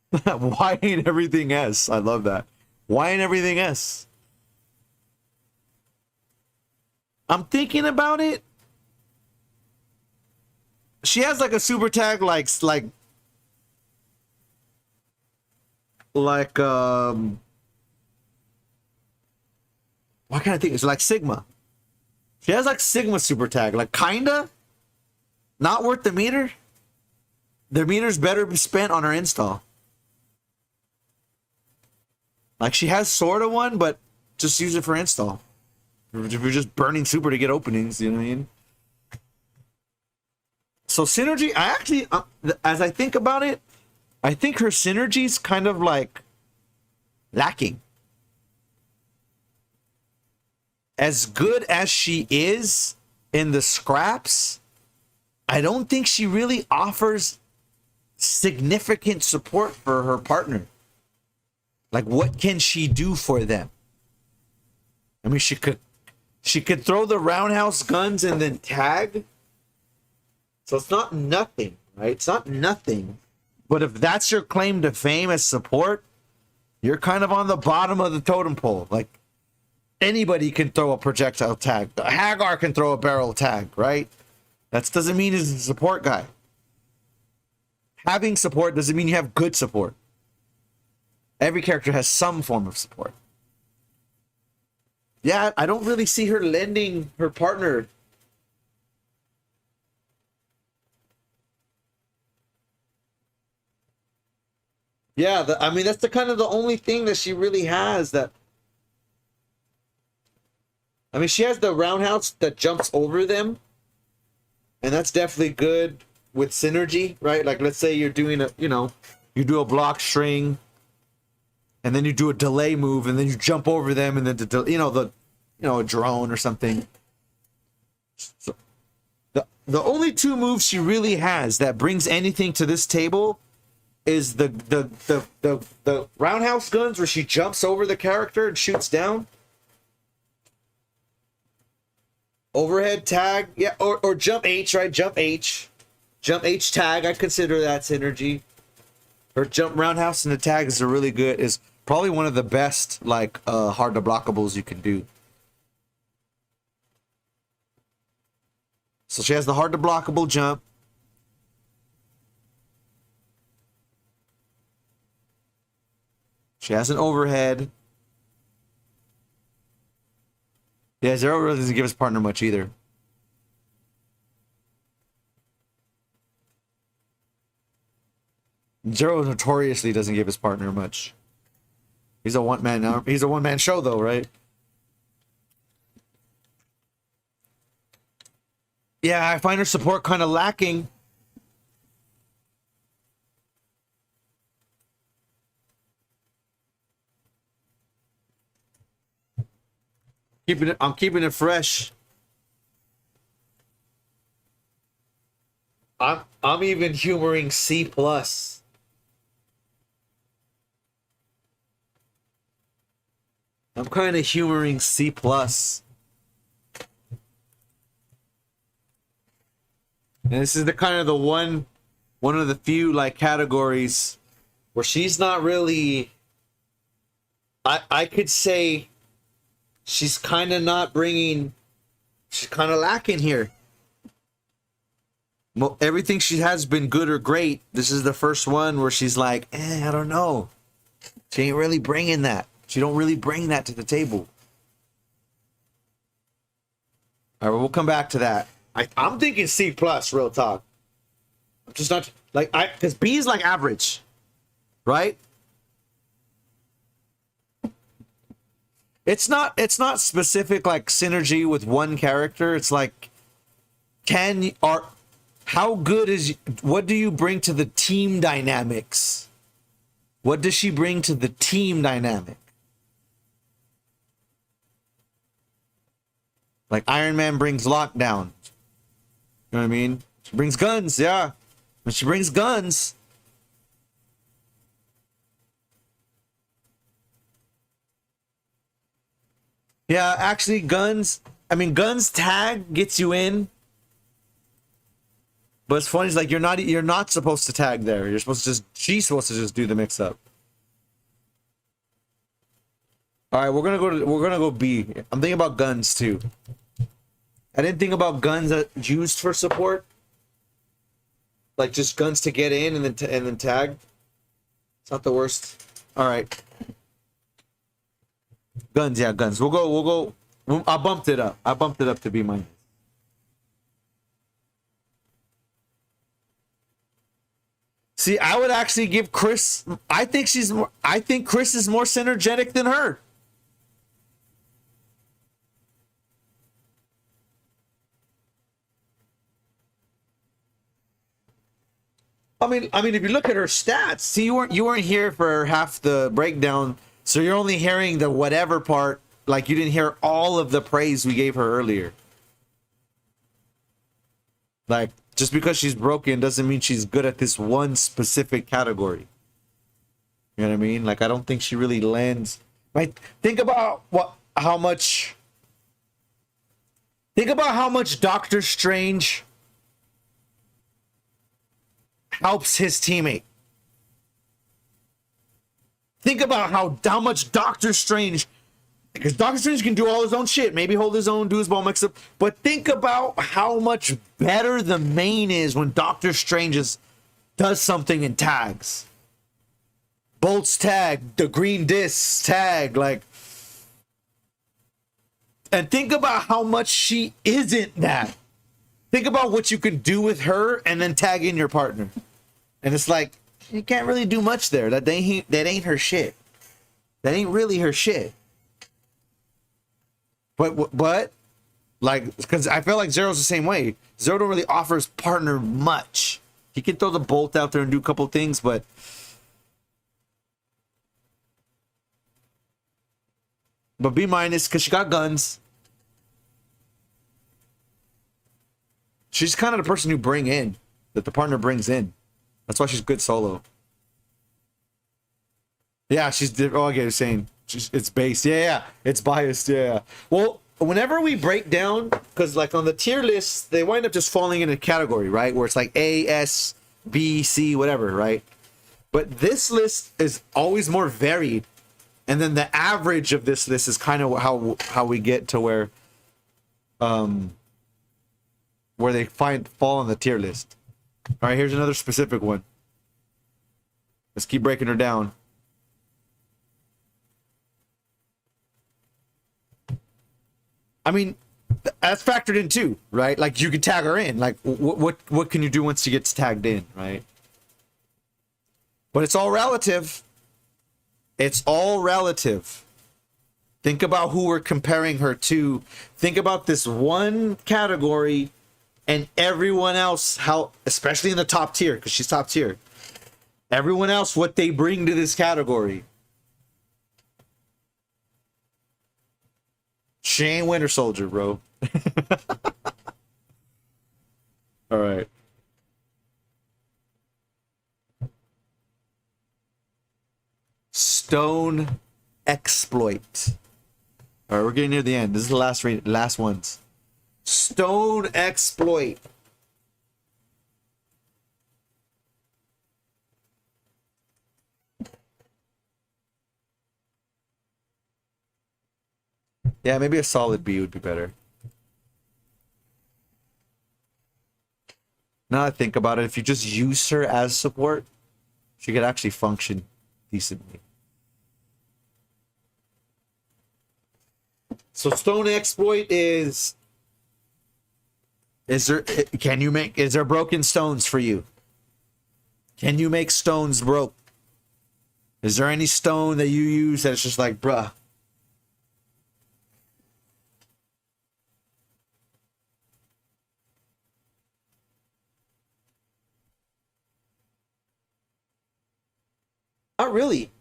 Why ain't everything S? I love that. Why ain't everything S? I'm thinking about it. She has like a super tag why can't I think? It's like Sigma. She has like Sigma super tag, like kinda not worth the meter. The meter's better be spent on her install. Like, she has sort of one, but just use it for install. If you're just burning super to get openings, you know what I mean? So synergy, I actually, as I think about it, I think her synergy's kind of like lacking. As good as she is in the scraps, I don't think she really offers significant support for her partner. Like, what can she do for them? I mean, she could throw the roundhouse guns and then tag. So it's not nothing, right? It's not nothing. But if that's your claim to fame as support, you're kind of on the bottom of the totem pole. Like, anybody can throw a projectile tag. Hagar can throw a barrel tag, right? That doesn't mean he's a support guy. Having support doesn't mean you have good support. Every character has some form of support. Yeah, I don't really see her lending her partner. Yeah, I mean, that's the kind of the only thing that she really has that... I mean, she has the roundhouse that jumps over them. And that's definitely good with synergy, right? Like, let's say you're doing a, you do a block string, and then you do a delay move, and then you jump over them, and then a drone or something. So the only two moves she really has that brings anything to this table is the roundhouse guns where she jumps over the character and shoots down. Overhead tag, yeah, or jump H, right? Jump H tag. I consider that synergy. Her jump roundhouse and the tag is a really good. Is Probably one of the best, like, hard to blockables you can do. So she has the hard to blockable jump. She has an overhead. Yeah, Zero really doesn't give his partner much either. Zero notoriously doesn't give his partner much. He's a one-man show though, right? Yeah, I find her support kind of lacking. I'm keeping it fresh. I'm even humoring C plus. I'm kind of humoring C plus. And this is the kind of the one of the few like categories where she's not really, I could say she's kind of not bringing, she's kind of lacking here. Everything she has been good or great. This is the first one where she's like, I don't know. She ain't really bringing that. She don't really bring that to the table. All right, we'll come back to that. I'm thinking C plus, real talk. I'm just not like because B is like average, right? It's not specific like synergy with one character. It's like how good is, what do you bring to the team dynamics? What does she bring to the team dynamic? Like Iron Man brings lockdown. You know what I mean? She brings guns, yeah. When she brings guns. Yeah, actually guns tag gets you in. But it's funny, it's like you're not supposed to tag there. You're supposed to she's supposed to just do the mix up. Alright, we're gonna go B. I'm thinking about guns too. I didn't think about guns that used for support. Like just guns to get in and then tag. It's not the worst. All right. Guns, yeah, guns. We'll go. I bumped it up. To B minus. See, I would actually give Chris. I think Chris is more synergetic than her. I mean, if you look at her stats, see, you weren't here for half the breakdown, so you're only hearing the whatever part. Like you didn't hear all of the praise we gave her earlier. Like just because she's broken doesn't mean she's good at this one specific category. You know what I mean? Like I don't think she really lands. Like think about how much Doctor Strange helps his teammate. Think about how much Doctor Strange, because Doctor Strange can do all his own shit, maybe hold his own, do his ball mix up, but think about how much better the main is when Doctor Strange does something and tags. Bolts tag, the green discs tag, like, and think about how much she isn't that. Think about what you can do with her and then tag in your partner. And it's like, you can't really do much there. That ain't her shit. That ain't really her shit. But like, because I feel like Zero's the same way. Zero don't really offer his partner much. He can throw the bolt out there and do a couple things, but B minus because she got guns. She's kind of the person you bring in, that the partner brings in. That's why she's good solo. Yeah, she's. Oh, okay, you're saying it's based. Yeah, it's biased. Yeah. Well, whenever we break down, because like on the tier list, they wind up just falling in a category, right? Where it's like A, S, B, C, whatever, right? But this list is always more varied. And then the average of this list is kind of how we get to where they fall on the tier list. All right, here's another specific one. Let's keep breaking her down. I mean, that's factored in too, right? Like you can tag her in. Like what can you do once she gets tagged in, right? But it's all relative. It's all relative. Think about who we're comparing her to. Think about this one category and everyone else, how, especially in the top tier, because she's top tier. Everyone else, what they bring to this category. She ain't Winter Soldier, bro. All right. Stone exploit. All right, we're getting near the end. This is the last ones. Stone exploit. Yeah, maybe a solid B would be better. Now I think about it, if you just use her as support, she could actually function decently. So stone exploit is there broken stones for you? Can you make stones broke? Is there any stone that you use that's just like, bruh? Not really.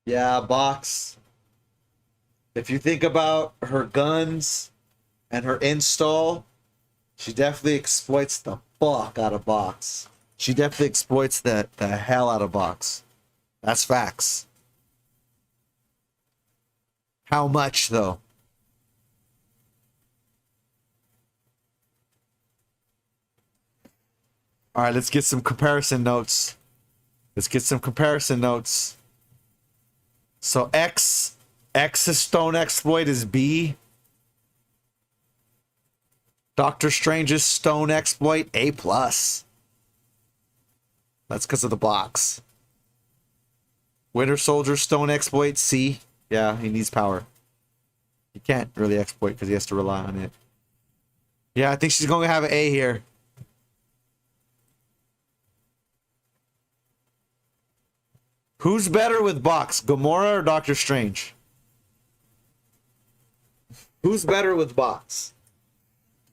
Yeah, box. If you think about her guns and her install, she definitely exploits the fuck out of box. She definitely exploits the hell out of box. That's facts. How much, though? All right, let's get some comparison notes. So X's stone exploit is B. Doctor Strange's stone exploit A+. That's because of the box. Winter Soldier stone exploit C. Yeah, he needs power. He can't really exploit because he has to rely on it. Yeah, I think she's going to have an A here. Who's better with box, Gamora or Doctor Strange? Who's better with box,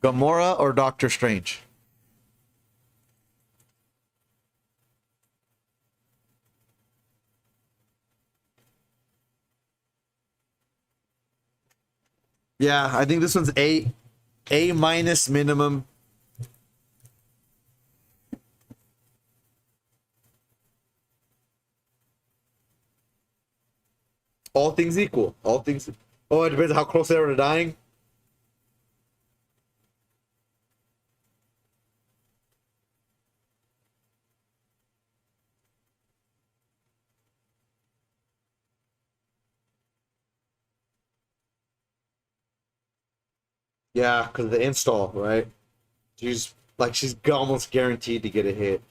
Gamora or Doctor Strange? Yeah, I think this one's A minus minimum. All things equal. All things. Oh, it depends on how close they are to dying. Yeah, because of the install, right? She's almost guaranteed to get a hit.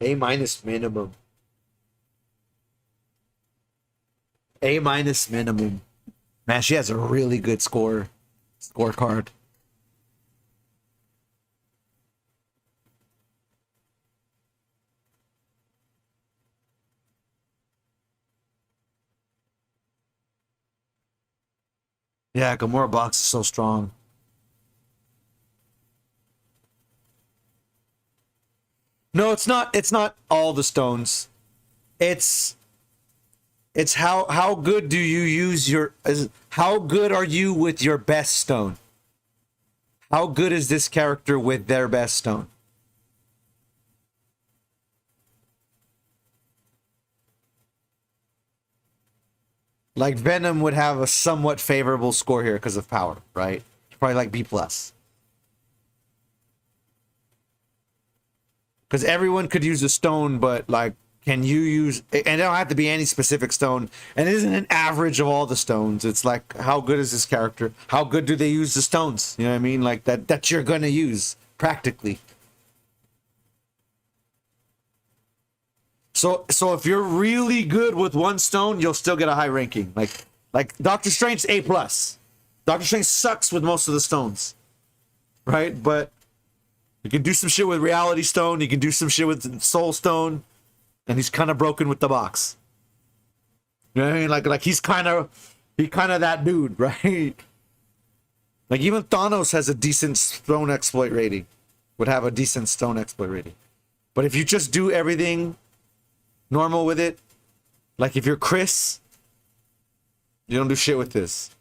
A minus minimum. A minus minimum. Man, she has a really good scorecard. Yeah, Gamora box is so strong. No, it's not all the stones. It's It's how good do you use your how good are you with your best stone? How good is this character with their best stone? Like Venom would have a somewhat favorable score here because of power, right? Probably like B plus. Because everyone could use a stone, but like, can you use? And it don't have to be any specific stone. And it isn't an average of all the stones. It's like, how good is this character? How good do they use the stones? You know what I mean? Like that you're gonna use practically. So if you're really good with one stone, you'll still get a high ranking. Like Doctor Strange's A plus. Doctor Strange sucks with most of the stones, right? But you can do some shit with Reality Stone. You can do some shit with Soul Stone, and he's kind of broken with the box. You know what I mean? Like he's kind of that dude, right? Like even Thanos has a decent stone exploit rating. Would have a decent stone exploit rating. But if you just do everything normal with it, like if you're Chris, you don't do shit with this.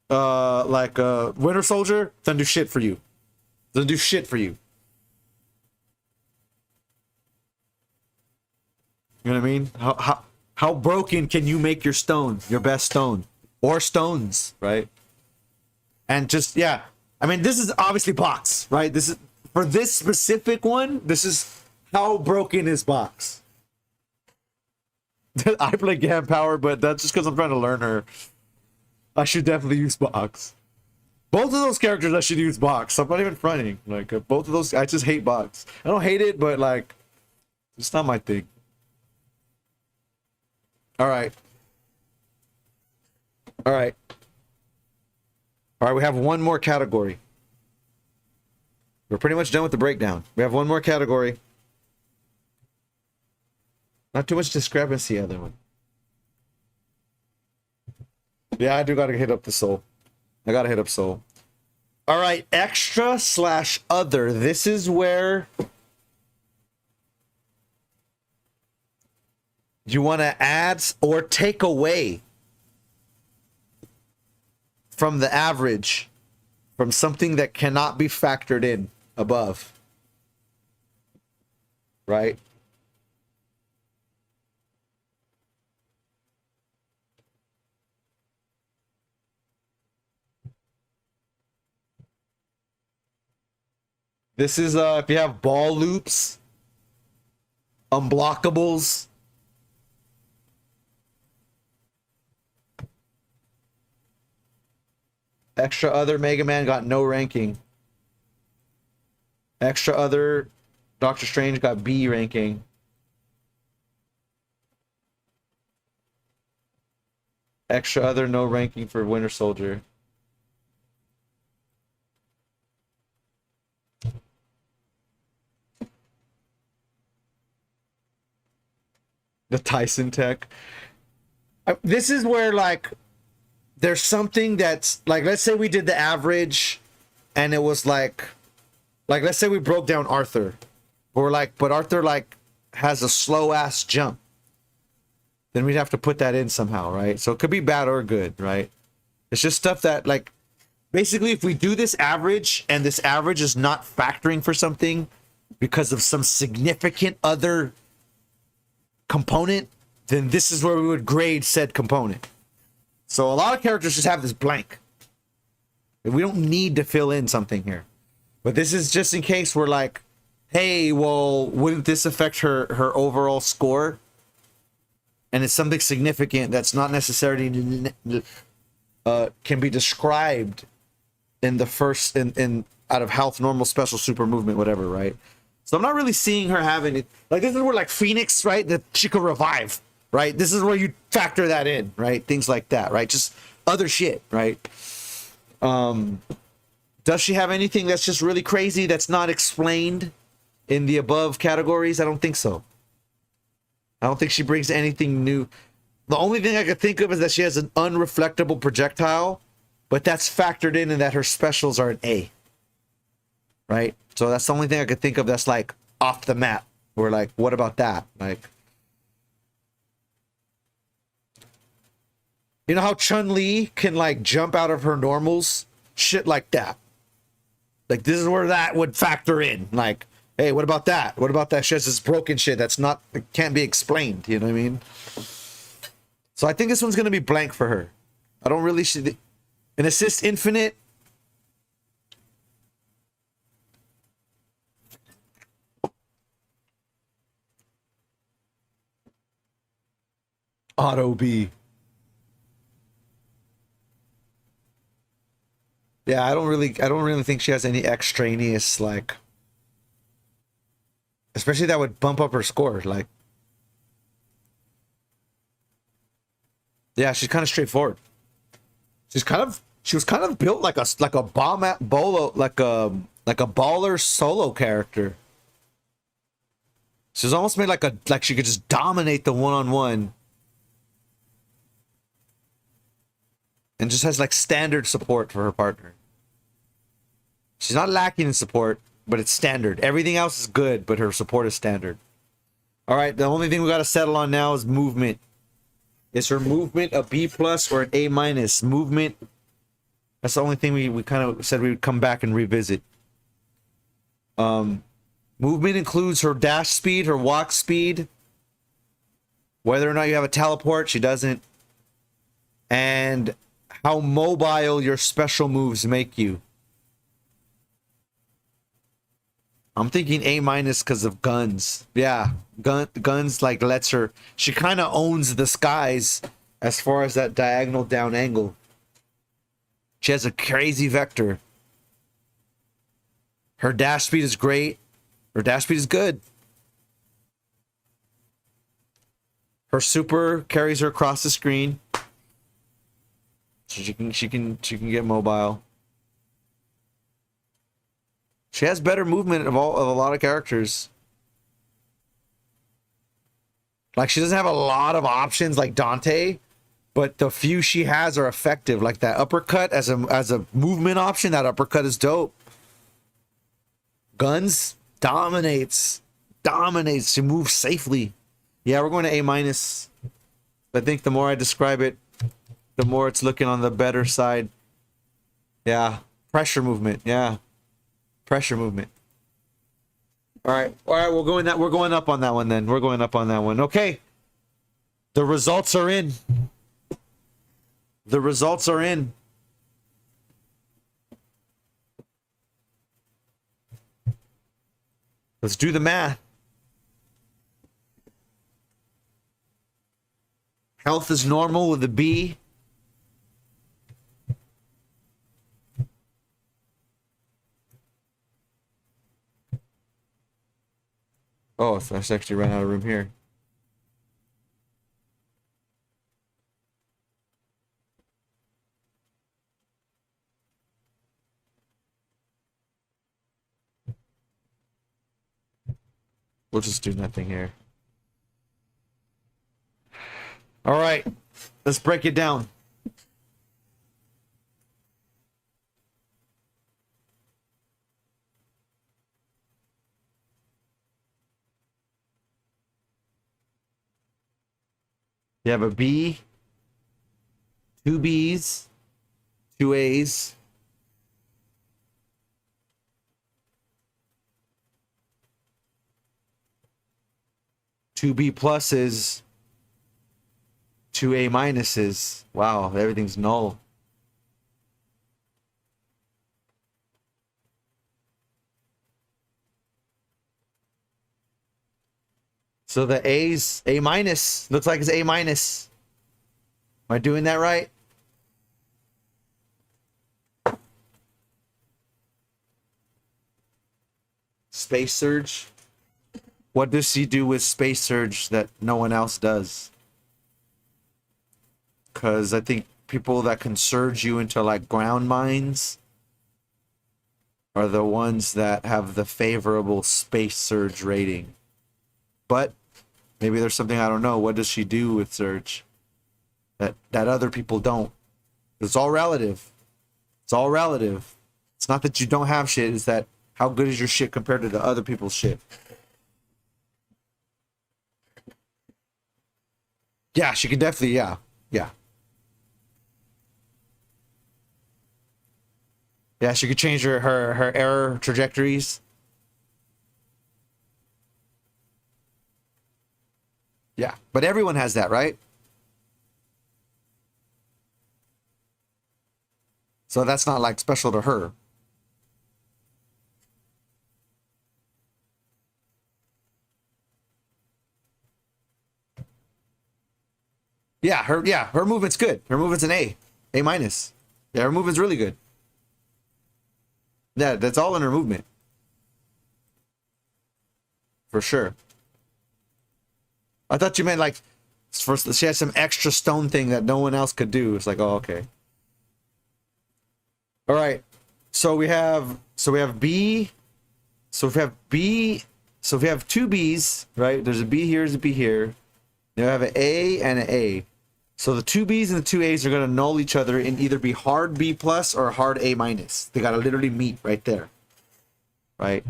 Like Winter Soldier doesn't do shit for you. Doesn't do shit for you. You know what I mean? How broken can you make your stone, your best stone, or stones, right? And just yeah, I mean this is obviously box, right? This is for this specific one. This is how broken is box. I play Gam Power, but that's just because I'm trying to learn her. I should definitely use box. Both of those characters I should use box. I'm not even fronting. Like both of those, I just hate box. I don't hate it, but like, it's not my thing. All right. All right. All right. We have one more category. We're pretty much done with the breakdown. We have one more category. Not too much discrepancy, other one. Yeah, I do gotta hit up the soul. I gotta hit up soul. All right, extra / other. This is where you want to add or take away from the average, from something that cannot be factored in above. Right? This is if you have ball loops, unblockables, extra other Mega Man got no ranking. Extra other Doctor Strange got B ranking. Extra other no ranking for Winter Soldier. The Tyson tech. This is where like there's something that's like, let's say we did the average and it was like let's say we broke down Arthur, or like, but Arthur like has a slow ass jump, then we'd have to put that in somehow, right? So it could be bad or good, right? It's just stuff that like, basically if we do this average and this average is not factoring for something because of some significant other component, then this is where we would grade said component. So a lot of characters just have this blank. We don't need to fill in something here. But this is just in case we're like, hey, well, wouldn't this affect her overall score? And it's something significant that's not necessarily can be described in the first in out of health, normal, special, super, movement, whatever, right? So I'm not really seeing her having it. Like this is where like Phoenix, right? That she could revive, right? This is where you factor that in, right? Things like that, right? Just other shit, right? Does she have anything that's just really crazy that's not explained in the above categories? I don't think so. I don't think she brings anything new. The only thing I could think of is that she has an unreflectable projectile, but that's factored in and that her specials are an A. Right? So that's the only thing I could think of that's like off the map. We're like, what about that? Like, you know how Chun-Li can like jump out of her normals? Shit like that. Like, this is where that would factor in. Like, hey, what about that? What about that shit? This broken shit that's not, it can't be explained. You know what I mean? So I think this one's going to be blank for her. I don't really see an assist infinite. Auto B. Yeah, I don't really think she has any extraneous, like, especially that would bump up her score. Like, yeah, she's kind of straightforward. She was kind of built like a bomb at bolo, like a baller solo character. She was almost made like she could just dominate the one-on-one. And just has like standard support for her partner. She's not lacking in support, but it's standard. Everything else is good, but her support is standard. All right, the only thing we got to settle on now is movement. Is her movement a B plus or an A minus? Movement. That's the only thing we kind of said we would come back and revisit. Movement includes her dash speed, her walk speed. Whether or not you have a teleport, she doesn't. And how mobile your special moves make you. I'm thinking A minus because of guns. Yeah, guns like lets her. She kind of owns the skies as far as that diagonal down angle. She has a crazy vector. Her dash speed is great. Her dash speed is good. Her super carries her across the screen. So she can get mobile. She has better movement of a lot of characters. Like, she doesn't have a lot of options like Dante, but the few she has are effective. Like that uppercut as a movement option, that uppercut is dope. Guns dominates. She moves safely. Yeah, we're going to A minus. I think the more I describe it, the more it's looking on the better side. Yeah. Pressure movement. Yeah. Pressure movement. All right. We're going up on that one then. We're going up on that one. Okay. The results are in. The results are in. Let's do the math. Health is normal with a B. Oh, I actually ran out of room here. We'll just do nothing here. All right, let's break it down. You have a B, two B's, two A's, two B pluses, two A minuses. Wow, everything's null. So the A's, A minus, looks like it's A minus. Am I doing that right? Space Surge. What does he do with Space Surge that no one else does? Because I think people that can surge you into like ground mines are the ones that have the favorable Space Surge rating. But maybe there's something I don't know. What does she do with Surge that other people don't? It's all relative. It's all relative. It's not that you don't have shit. It's that how good is your shit compared to the other people's shit. Yeah, she can definitely, yeah. Yeah. Yeah, she could change her error trajectories. Yeah, but everyone has that, right? So that's not like special to her. Her movement's good. Her movement's an A minus. Yeah, her movement's really good. Yeah, that's all in her movement. For sure. I thought you meant like first she had some extra stone thing that no one else could do. It's like, oh, okay. All right. So we have B. So if we have B, so if we have two B's, right? There's a B here, there's a B here. Then we have an A and an A. So the two B's and the two A's are gonna null each other and either be hard B plus or hard A minus. They gotta literally meet right there. Right?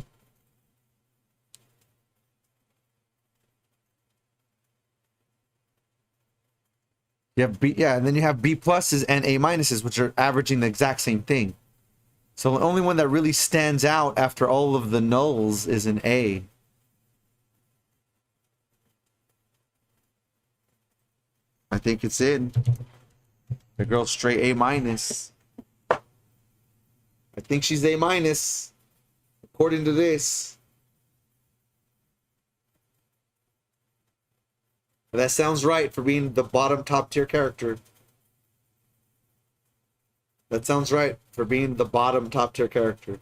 You have B, yeah, and then you have B pluses and A minuses, which are averaging the exact same thing. So the only one that really stands out after all of the nulls is an A. I think it's in. The girl's straight A minus. I think she's A minus, according to this. But that sounds right for being the bottom top tier character. That sounds right for being the bottom top tier character.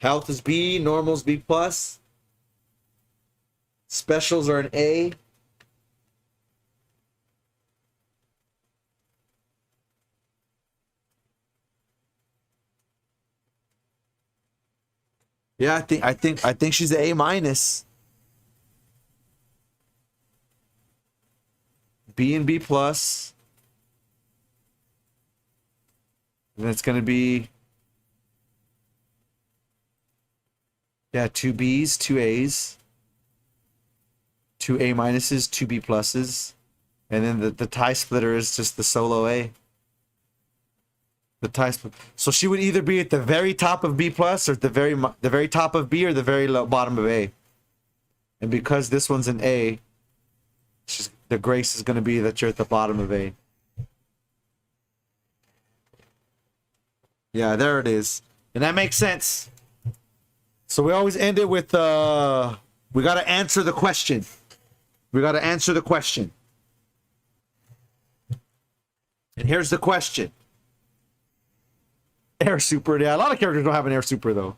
Health is B, normal's B plus. Specials are an A. Yeah, I think she's an A minus. B and B plus. And it's gonna be, yeah, two B's, two A's, two A minuses, two B pluses, and then the tie splitter is just the solo A. The tie split. So she would either be at the very top of B plus, or at the very top of B, or the very low bottom of A. And because this one's an A, the grace is going to be that you're at the bottom of A. Yeah, there it is. And that makes sense. So we always end it with, we got to answer the question. We got to answer the question. And here's the question. Air super. Yeah, a lot of characters don't have an air super, though.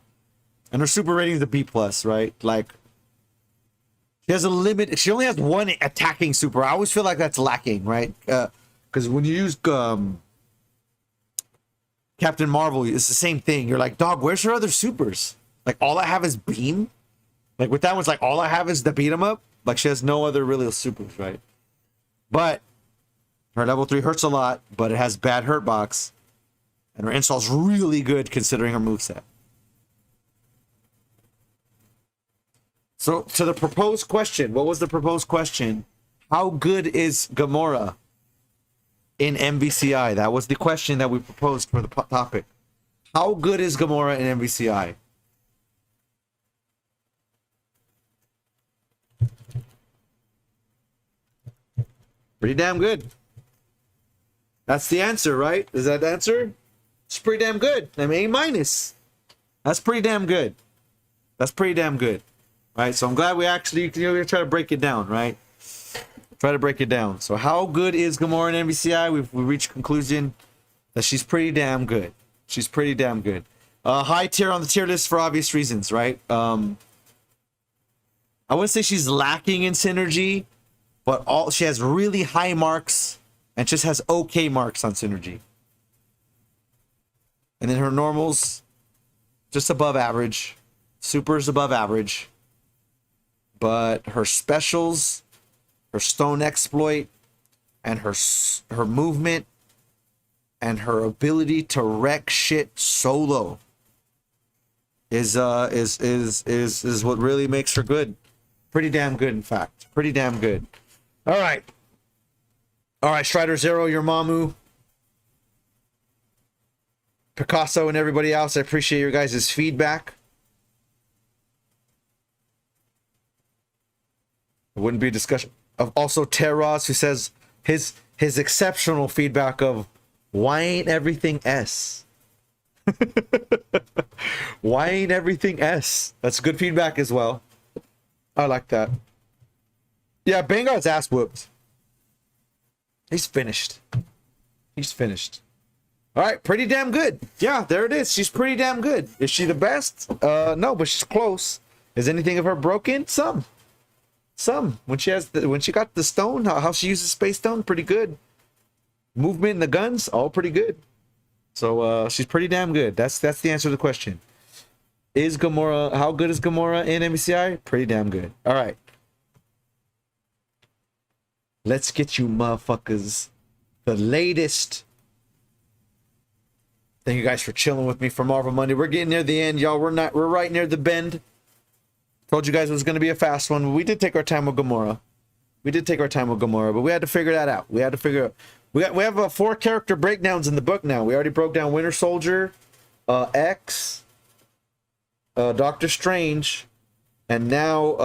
And her super rating is a B plus, right? Like, she has a limit. She only has one attacking super. I always feel like that's lacking, right? Because when you use Captain Marvel, it's the same thing. You're like, dog, where's her other supers? Like, all I have is beam. Like, with that one's like, all I have is the beat 'em up. Like, she has no other really supers, right? But her level 3 hurts a lot, but it has bad hurt box. And her install's really good considering her moveset. So, to the proposed question, what was the proposed question? How good is Gamora in MVCI? That was the question that we proposed for the topic. How good is Gamora in MVCI? Pretty damn good. That's the answer, right? Is that the answer? It's pretty damn good. I mean, A minus. That's pretty damn good. That's pretty damn good. Right? So I'm glad we actually, we're going to try to break it down, right? Try to break it down. So how good is Gamora in MVCI? We reached a conclusion that she's pretty damn good. She's pretty damn good. High tier on the tier list for obvious reasons, right? I wouldn't say she's lacking in synergy, but she has really high marks and just has okay marks on synergy. And then her normals, just above average. Supers above average. But her specials, her stone exploit, and her movement, and her ability to wreck shit solo is what really makes her good. Pretty damn good, in fact. Pretty damn good. All right. All right, Strider Zero, your Mamu. Picasso and everybody else, I appreciate your guys' feedback. It wouldn't be a discussion of also Terros, who says his exceptional feedback of why ain't everything S? Why ain't everything S? That's good feedback as well. I like that. Yeah, Bangar's ass whooped. He's finished. He's finished. All right, pretty damn good. Yeah, there it is. She's pretty damn good. Is she the best? No, but she's close. Is anything of her broken? Some. When she got the stone, how she uses space stone, pretty good. Movement and the guns, all pretty good. So she's pretty damn good. That's the answer to the question. Is Gamora, how good is Gamora in MVCI? Pretty damn good. All right. Let's get you motherfuckers the latest. Thank you guys for chilling with me for Marvel Monday. We're getting near the end, y'all. We're right near the bend. Told you guys it was going to be a fast one. But we did take our time with Gamora. But we had to figure that out. We have 4 character breakdowns in the book now. We already broke down Winter Soldier, X, Doctor Strange, and now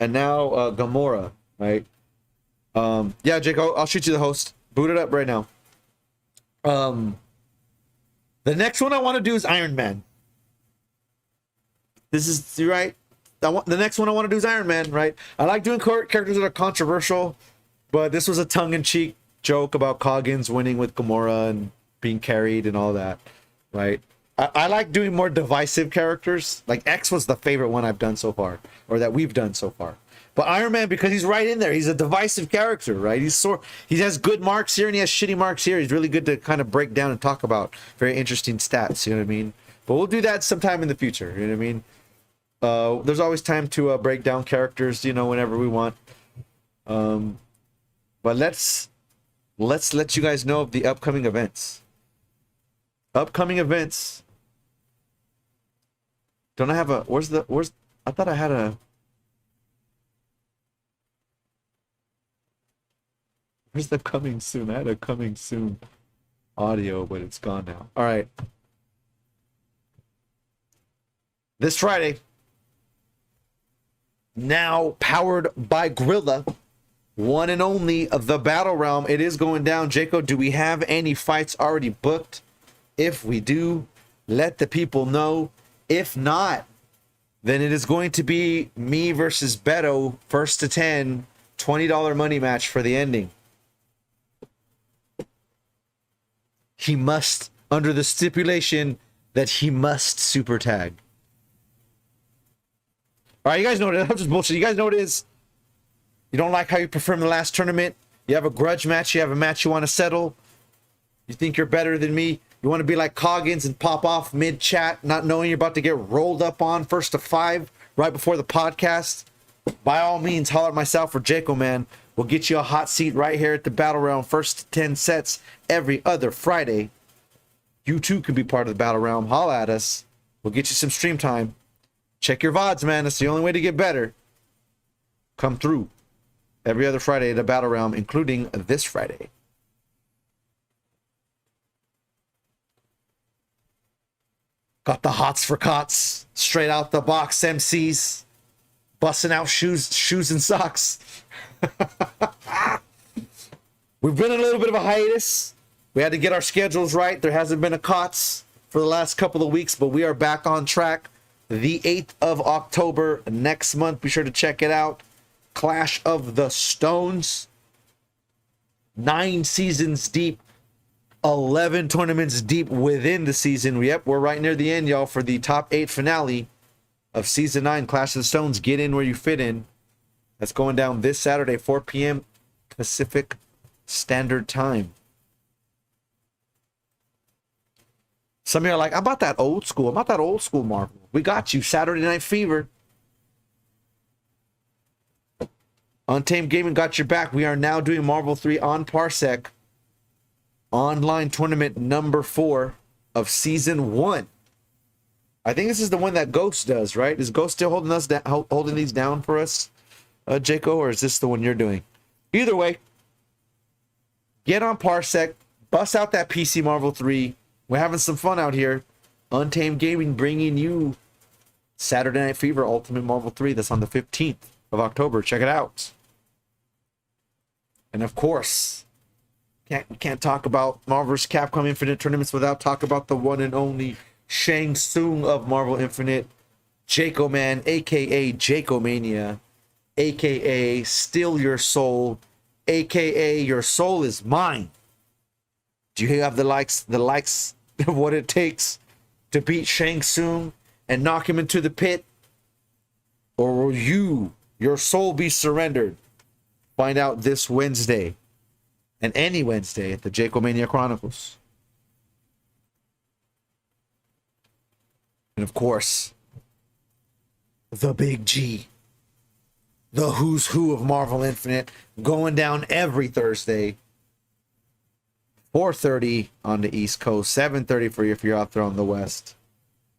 Gamora, right? Yeah, Jake, I'll shoot you the host. Boot it up right now. The next one I want to do is Iron Man. This is right. The next one I want to do is Iron Man, right? I like doing characters that are controversial, but this was a tongue-in-cheek joke about Coggins winning with Gamora and being carried and all that, right? I like doing more divisive characters. Like X was the favorite one I've done so far, or that we've done so far. But Iron Man, because he's right in there, he's a divisive character, right? He has good marks here and he has shitty marks here. He's really good to kind of break down and talk about very interesting stats. You know what I mean? But we'll do that sometime in the future. You know what I mean? There's always time to break down characters, you know, whenever we want. But let's let you guys know of the upcoming events. Don't I have a? Where's? I thought I had a. Where's the coming soon? I had a coming soon audio, but it's gone now. All right. This Friday, now powered by Gorilla, one and only the Battle Realm. It is going down. Jacob, do we have any fights already booked? If we do, let the people know. If not, then it is going to be me versus Beto, first to 10, $20 money match for the ending. He must, under the stipulation that he must super tag. All right, you guys know what it is. I'm just bullshit. You guys know what it is. You don't like how you performed the last tournament. You have a grudge match. You have a match you want to settle. You think you're better than me. You want to be like Coggins and pop off mid-chat, not knowing you're about to get rolled up on first to 5 right before the podcast. By all means, holler at myself or Jaco, man. We'll get you a hot seat right here at the Battle Realm. First to 10 sets every other Friday. You too can be part of the Battle Realm. Holla at us. We'll get you some stream time. Check your VODs, man. That's the only way to get better. Come through every other Friday at the Battle Realm, including this Friday. Got the hots for cots. Straight out the box MCs. Busting out shoes and socks. We've been in a little bit of a hiatus. We had to get our schedules right. There hasn't been a COTS for the last couple of weeks, but we are back on track. The 8th of October next month. Be sure to check it out. Clash of the Stones. 9 seasons deep. 11 tournaments deep within the season. Yep, we're right near the end, y'all, for the top 8 finale of season 9. Clash of the Stones. Get in where you fit in. That's going down this Saturday, 4 p.m. Pacific Standard Time. Some of you are like, I'm about that old school. Marvel. We got you. Saturday Night Fever. Untamed Gaming got your back. We are now doing Marvel 3 on Parsec. Online tournament number 4 of season 1. I think this is the one that Ghost does, right? Is Ghost still holding us holding these down for us, Jaco, or is this the one you're doing? Either way, get on Parsec, bust out that PC Marvel 3. We're having some fun out here. Untamed Gaming bringing you Saturday Night Fever Ultimate Marvel 3. That's on the 15th of October. Check it out. And of course, can't talk about Marvel vs. Capcom Infinite Tournaments without talk about the one and only Shang Tsung of Marvel Infinite, Jaco Man, aka Jacomania, aka Steal Your Soul, aka Your Soul Is Mine. Do you have the likes of what it takes to beat Shang Tsung and knock him into the pit? Or will your soul be surrendered? Find out this Wednesday and any Wednesday at the Jacomania Chronicles. And of course, the Big G, the who's who of Marvel Infinite, going down every Thursday, 4:30 on the East Coast, 7:30 for you if you're out there on the West.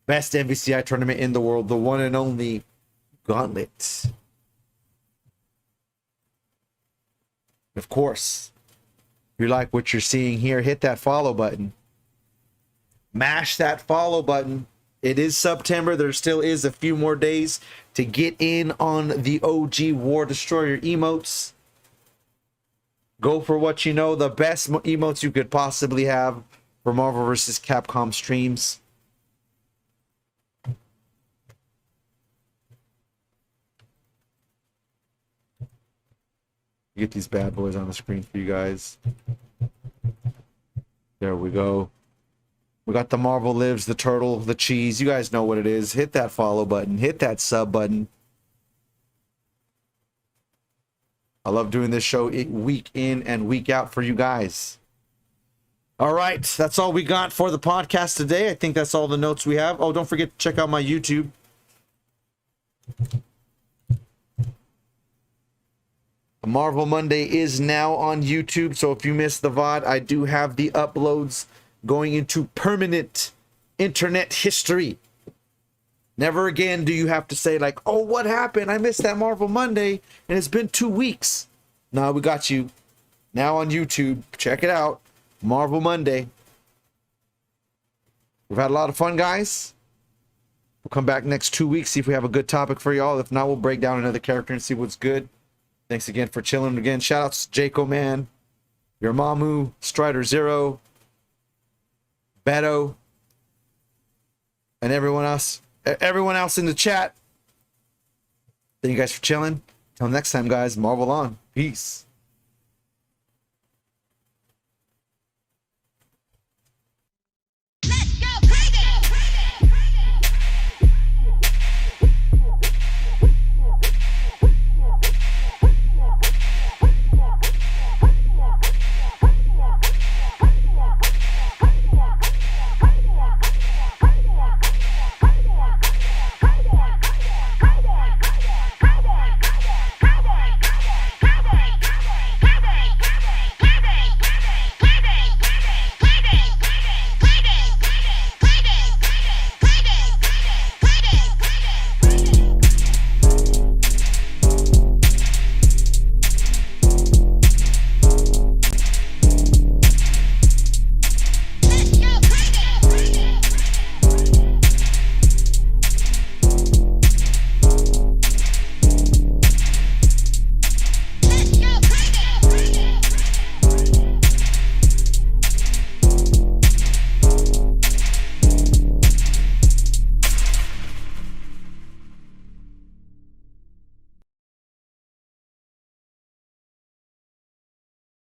Best MVCI tournament in the world, the one and only Gauntlet. Of course, if you like what you're seeing here, hit that follow button. Mash that follow button. It is September. There still is a few more days to get in on the OG War Destroyer emotes. Go for what you know, the best emotes you could possibly have for Marvel vs. Capcom streams. Get these bad boys on the screen for you guys. There we go. We got the Marvel Lives, the turtle, the cheese. You guys know what it is. Hit that follow button. Hit that sub button. I love doing this show week in and week out for you guys. All right. That's all we got for the podcast today. I think that's all the notes we have. Oh, don't forget to check out my YouTube. Marvel Monday is now on YouTube, so if you missed the VOD, I do have the uploads going into permanent internet history. Never again do you have to say like, oh, what happened? I missed that Marvel Monday, and it's been 2 weeks. No, we got you. Now on YouTube. Check it out. Marvel Monday. We've had a lot of fun, guys. We'll come back next 2 weeks, see if we have a good topic for y'all. If not, we'll break down another character and see what's good. Thanks again for chilling again. Shout outs to Jaco Man, Your Mamu, Strider Zero, Beto, and everyone else in the chat. Thank you guys for chilling. Till next time, guys. Marvel on. Peace.